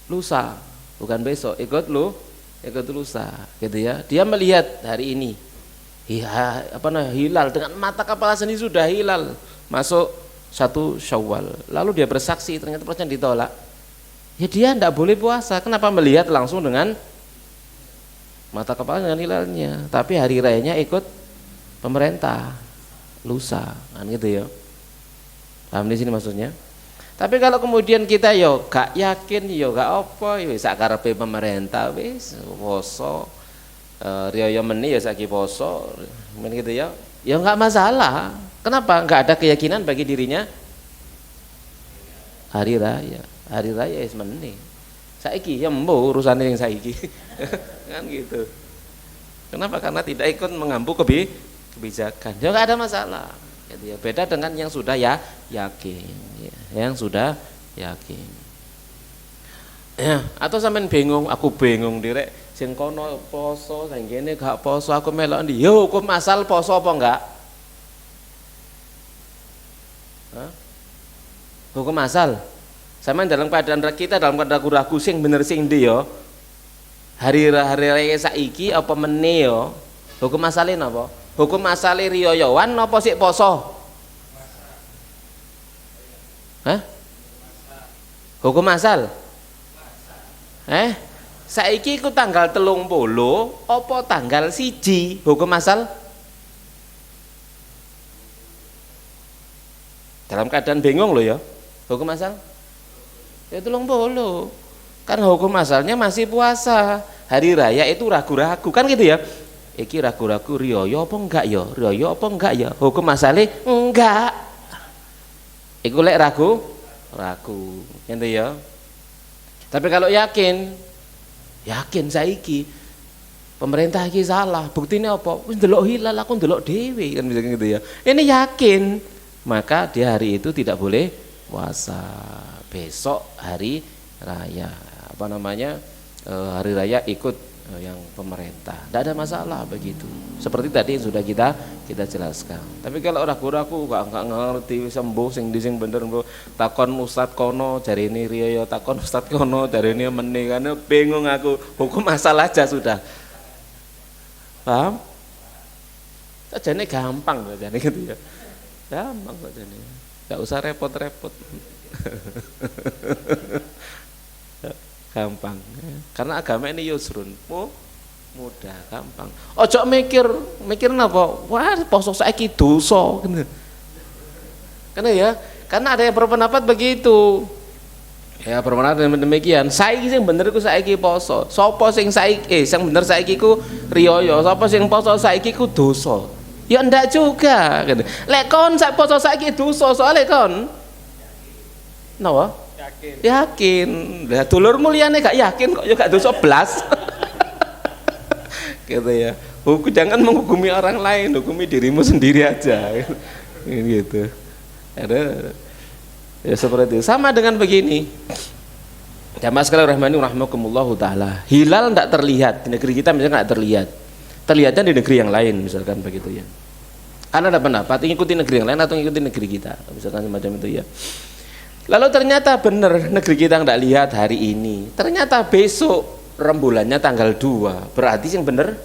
lusa, bukan besok, ikut lusa, gitu ya. Dia melihat hari ini, hilal dengan mata kepala sendiri sudah hilal, masuk 1 Syawal. Lalu dia bersaksi, ternyata persaksian ditolak. Ya dia tidak boleh puasa. Kenapa? Melihat langsung dengan mata kepala dengan hilalnya. Tapi hari rayanya ikut pemerintah, lusa, kan gitu ya. Paham di sini maksudnya? Tapi kalau kemudian kita yo gak yakin, yo gak apa, yo sak karepe pemerintah wis poso, riyo meni ya saiki poso, men gitu ya. Ya enggak masalah. Kenapa? Enggak ada keyakinan bagi dirinya hari raya. Hari raya wis meni. Saiki ya mbo urusane yang saiki. Kan gitu. Kenapa? Karena tidak ikut mengampu kebijakan. Ya enggak ada masalah. Gitu ya. Beda dengan yang sudah yakin, ya. Yang sudah yakin. Ya, atau sampean bingung, aku bingung direk sing kono poso, sing kene gak poso, aku melok ndi? Ya hukum asal poso apa enggak? Hah? Hukum asal. Sampean dalam keadaan kita dalam keadaan ragu-ragu sing bener sing ndi ya? Hari raya saiki apa meneh ya? Hukum asale napa? Hukum asale riyoyowan apa sik poso? Hah? Hukum asal? Saiki iku tanggal 30 apa tanggal 1 hukum asal? Dalam keadaan bingung loh ya. Hukum asal? Ya 30. Kan hukum asalnya masih puasa. Hari raya itu ragu-ragu kan gitu ya. Iki ragu-ragu riyoyo apa enggak ya? Riyoyo apa enggak ya? Hukum asale enggak. Iku lek ragu gitu ya. Tapi kalau yakin saiki pemerintah iki salah, buktine apa? Wis ndelok hilal aku ndelok dhewe kan bisa gitu ya. Ini yakin, maka dia hari itu tidak boleh puasa. Besok hari raya, hari raya ikut yang pemerintah. Tidak ada masalah begitu. Seperti tadi yang sudah kita jelaskan. Tapi kalau ragu-ragu enggak ngerti sembuh sing bener takon ustad kono jari ini riyo, takon ustad kono jari ini meni, karena bingung aku. Hukum asal aja sudah. Paham? Sajane gampang sajane gitu ya. Gampang sajane. Enggak usah repot-repot. Gampang, karena agama ini yusrun, mudah, gampang. Ojo mikir napa? Wah, poso saiki dosa, karena ya, karena ada yang berpendapat begitu. Ya berpendapat demikian. Saiki sing bener iku saiki poso. Sapa sing saiki sing bener saiki ku riyo, sapa sing poso saiki ku dosa. Ya ndak juga, gitu. Lek kon sak poso saiki dosa, soalnya kon napa? Yakin. Lah dulurmu liyane gak yakin kok ya gak dosa blas. Gitu ya. Jangan menghukumi orang lain, hukumi dirimu sendiri aja. Gitu. Ada ya seperti itu. Sama dengan begini. Jamaah sekalian rahmani rahimakumullah taala. Hilal enggak terlihat di negeri kita misalnya enggak terlihat. Terlihatnya di negeri yang lain misalkan begitu ya. Karena ada pendapat ngikuti negeri yang lain atau ngikuti negeri kita, misalkan semacam itu ya. Lalu ternyata benar negeri kita nggak lihat hari ini. Ternyata besok rembulannya tanggal 2. Berarti yang benar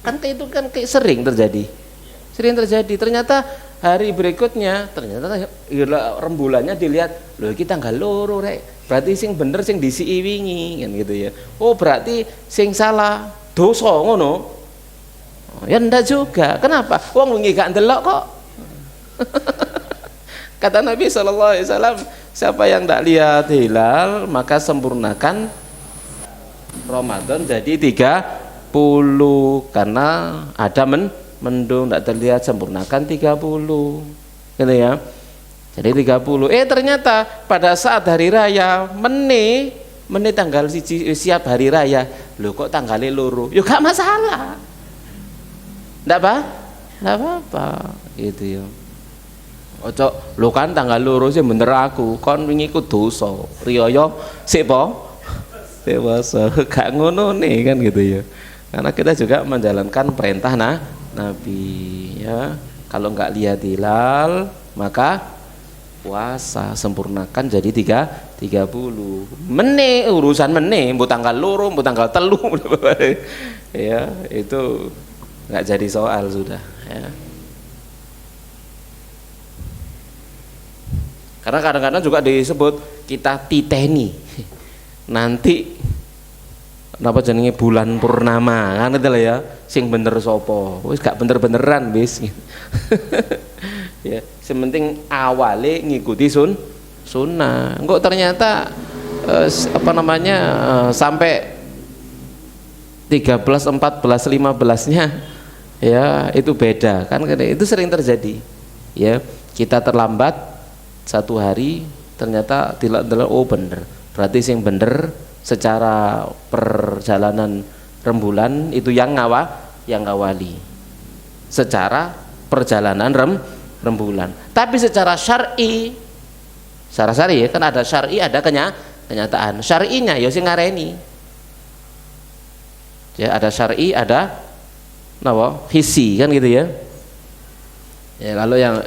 kan itu kan sering terjadi. Ternyata hari berikutnya ternyata rembulannya dilihat, loh kita tanggal loro rek. Berarti sing bener sing disiki wingi kan gitu ya. Oh berarti sing salah dosa ngono. Ya ndak juga. Kenapa? Wong wingi gak ndelok kok. Kata Nabi SAW, siapa yang tidak lihat hilal maka sempurnakan Ramadan jadi 30, karena ada mendung tidak terlihat, sempurnakan 30 gitu ya. Jadi 30. Ternyata pada saat hari raya meni tanggal siap hari raya, loh kok tanggalnya loro, yuk gak masalah, tidak apa-apa gitu ya. Ojo lho kan tanggal loro sih bener aku, kon wingi ku dosa. Riyaya sik po. Dewasa gak ngono nih kan gitu ya. Karena kita juga menjalankan perintah Nabi ya. Kalau nggak lihat hilal maka puasa sempurnakan jadi 30 meneh urusan meneh mbok tanggal loro mbok tanggal telu ya itu nggak jadi soal sudah ya. Karena kadang-kadang juga disebut kita titeni nanti napa jenenge bulan purnama kan itu lah ya sing bener sopo wis gak bener-beneran wis ya sementing awale ngikuti sunnah kok ternyata sampai 13, 14, 15 nya ya itu beda kan itu sering terjadi ya kita terlambat satu hari ternyata tidak oh bener berarti sing bener secara perjalanan rembulan itu yang ngawali secara perjalanan rembulan tapi secara syar'i ya kan ada syar'i ada kenyataan syar'inya ya sing ngareni ya ada syar'i ada hisi kan gitu ya ya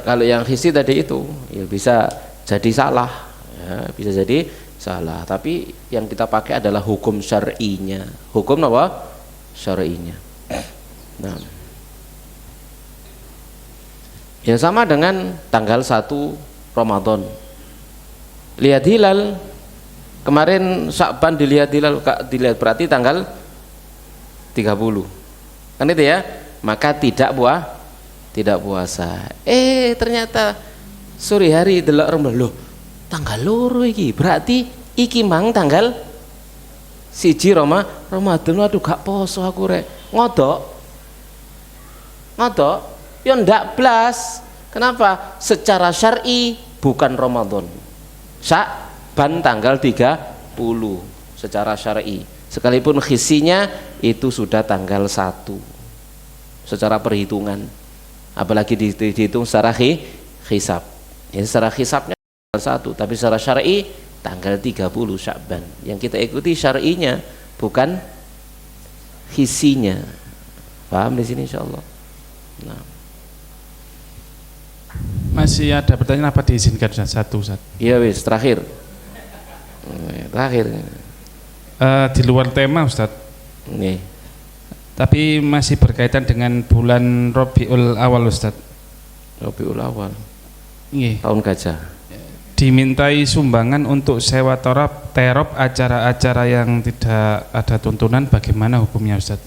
kalau yang hisi tadi itu ya bisa jadi salah ya bisa jadi salah tapi yang kita pakai adalah hukum syar'inya hukum syar'inya nah ya sama dengan tanggal 1 Ramadan lihat hilal kemarin Sya'ban dilihat hilal dilihat berarti tanggal 30 kan itu ya maka tidak puasa ternyata sore hari delok Ramadan loh tanggal loro iki berarti iki mang tanggal 1 Ramadan aduh gak poso aku rek ngodok ya ndak blas kenapa secara syar'i bukan Ramadan Sya'ban tanggal 30 secara syar'i sekalipun khisinya itu sudah tanggal 1 secara perhitungan apalagi dihitung secara hisab ya secara hisabnya 1 tapi secara syar'i tanggal 30 Sya'ban yang kita ikuti syar'inya bukan hisinya paham di sini insyaallah nah. Masih ada pertanyaan apa diizinkan satu Ustaz? Iya wis terakhir di luar tema Ustaz nih tapi masih berkaitan dengan bulan Rabiul Awal Ustaz Rabiul Awal Nggih. Tahun gajah dimintai sumbangan untuk sewa terop acara-acara yang tidak ada tuntunan bagaimana hukumnya Ustaz?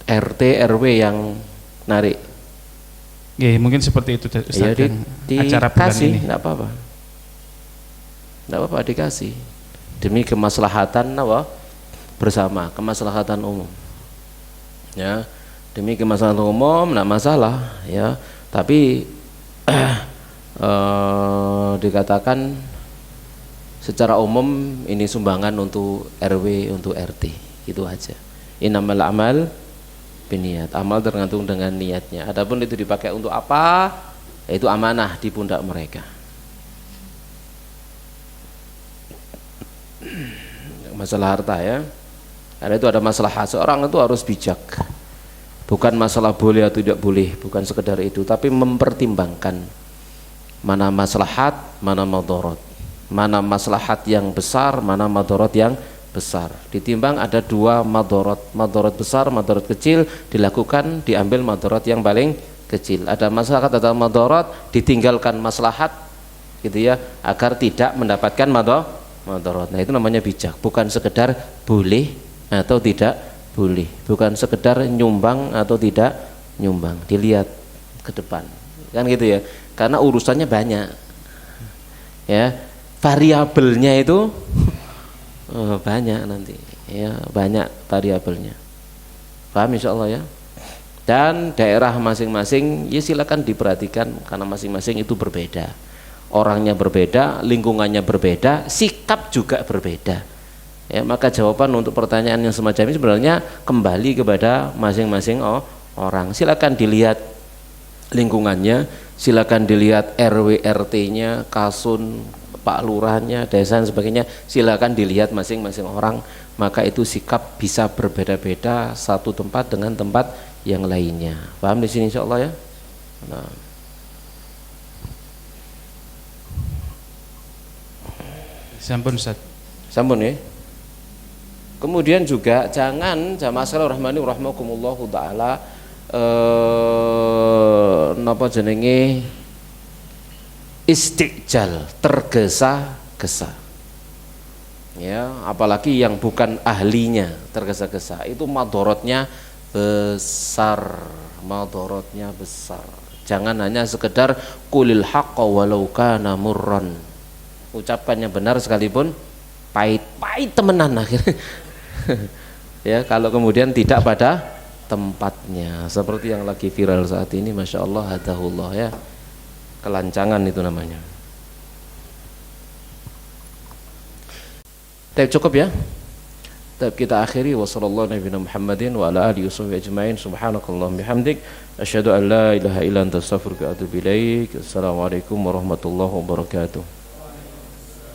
RT RW yang narik ya mungkin seperti itu Ustaz ya, acara bulan ini enggak apa-apa dikasih demi kemaslahatan bersama kemaslahatan umum ya demi kemaslahatan umum enggak masalah ya tapi dikatakan secara umum ini sumbangan untuk RW untuk RT itu aja innamal a'mal biniat amal tergantung dengan niatnya adapun itu dipakai untuk apa itu amanah di pundak mereka masalah harta ya karena itu ada masalah seorang itu harus bijak bukan masalah boleh atau tidak boleh bukan sekedar itu tapi mempertimbangkan mana maslahat, mana madarat, mana maslahat yang besar, mana madarat yang besar. Ditimbang ada dua madarat besar, madarat kecil, dilakukan diambil madarat yang paling kecil. Ada maslahat, ada madarat, ditinggalkan maslahat, gitu ya, agar tidak mendapatkan madarat. Nah itu namanya bijak, bukan sekedar boleh atau tidak boleh, bukan sekedar nyumbang atau tidak nyumbang. Dilihat ke depan, kan gitu ya. Karena urusannya banyak ya variabelnya itu banyak nanti ya banyak variabelnya paham insyaallah ya dan daerah masing-masing ya silakan diperhatikan karena masing-masing itu berbeda orangnya berbeda lingkungannya berbeda sikap juga berbeda ya maka jawaban untuk pertanyaan yang semacam ini sebenarnya kembali kepada masing-masing orang silakan dilihat lingkungannya silakan dilihat RW RT-nya, kasun, Pak Lurahnya, desa dan sebagainya, silakan dilihat masing-masing orang, maka itu sikap bisa berbeda-beda satu tempat dengan tempat yang lainnya. Paham di sini insyaallah ya? Nah. Sampun Ustaz. Sampun ya. Kemudian juga jangan jamaah sekalian rahmani rahimakumullahu taala napa jenenge istijal, tergesa-gesa. Ya, apalagi yang bukan ahlinya tergesa-gesa, itu madorotnya besar, madorotnya besar. Jangan hanya sekedar qulil haqqa walau kana murran. Ucapkan yang benar sekalipun pahit temenan akhirnya. Ya, kalau kemudian tidak pada tempatnya, seperti yang lagi viral saat ini, masya Allah, hadahullah ya, kelancangan itu namanya. Tapi cukup ya. Tapi kita akhiri wa sallallahu nabiyana Muhammadin wa ala alihi washabbihi ajmain. Subhanakallahumma bihamdik asyhadu an la ilaha illa anta astaghfiruka wa atubu ilaik. Assalamualaikum warahmatullahi wabarakatuh.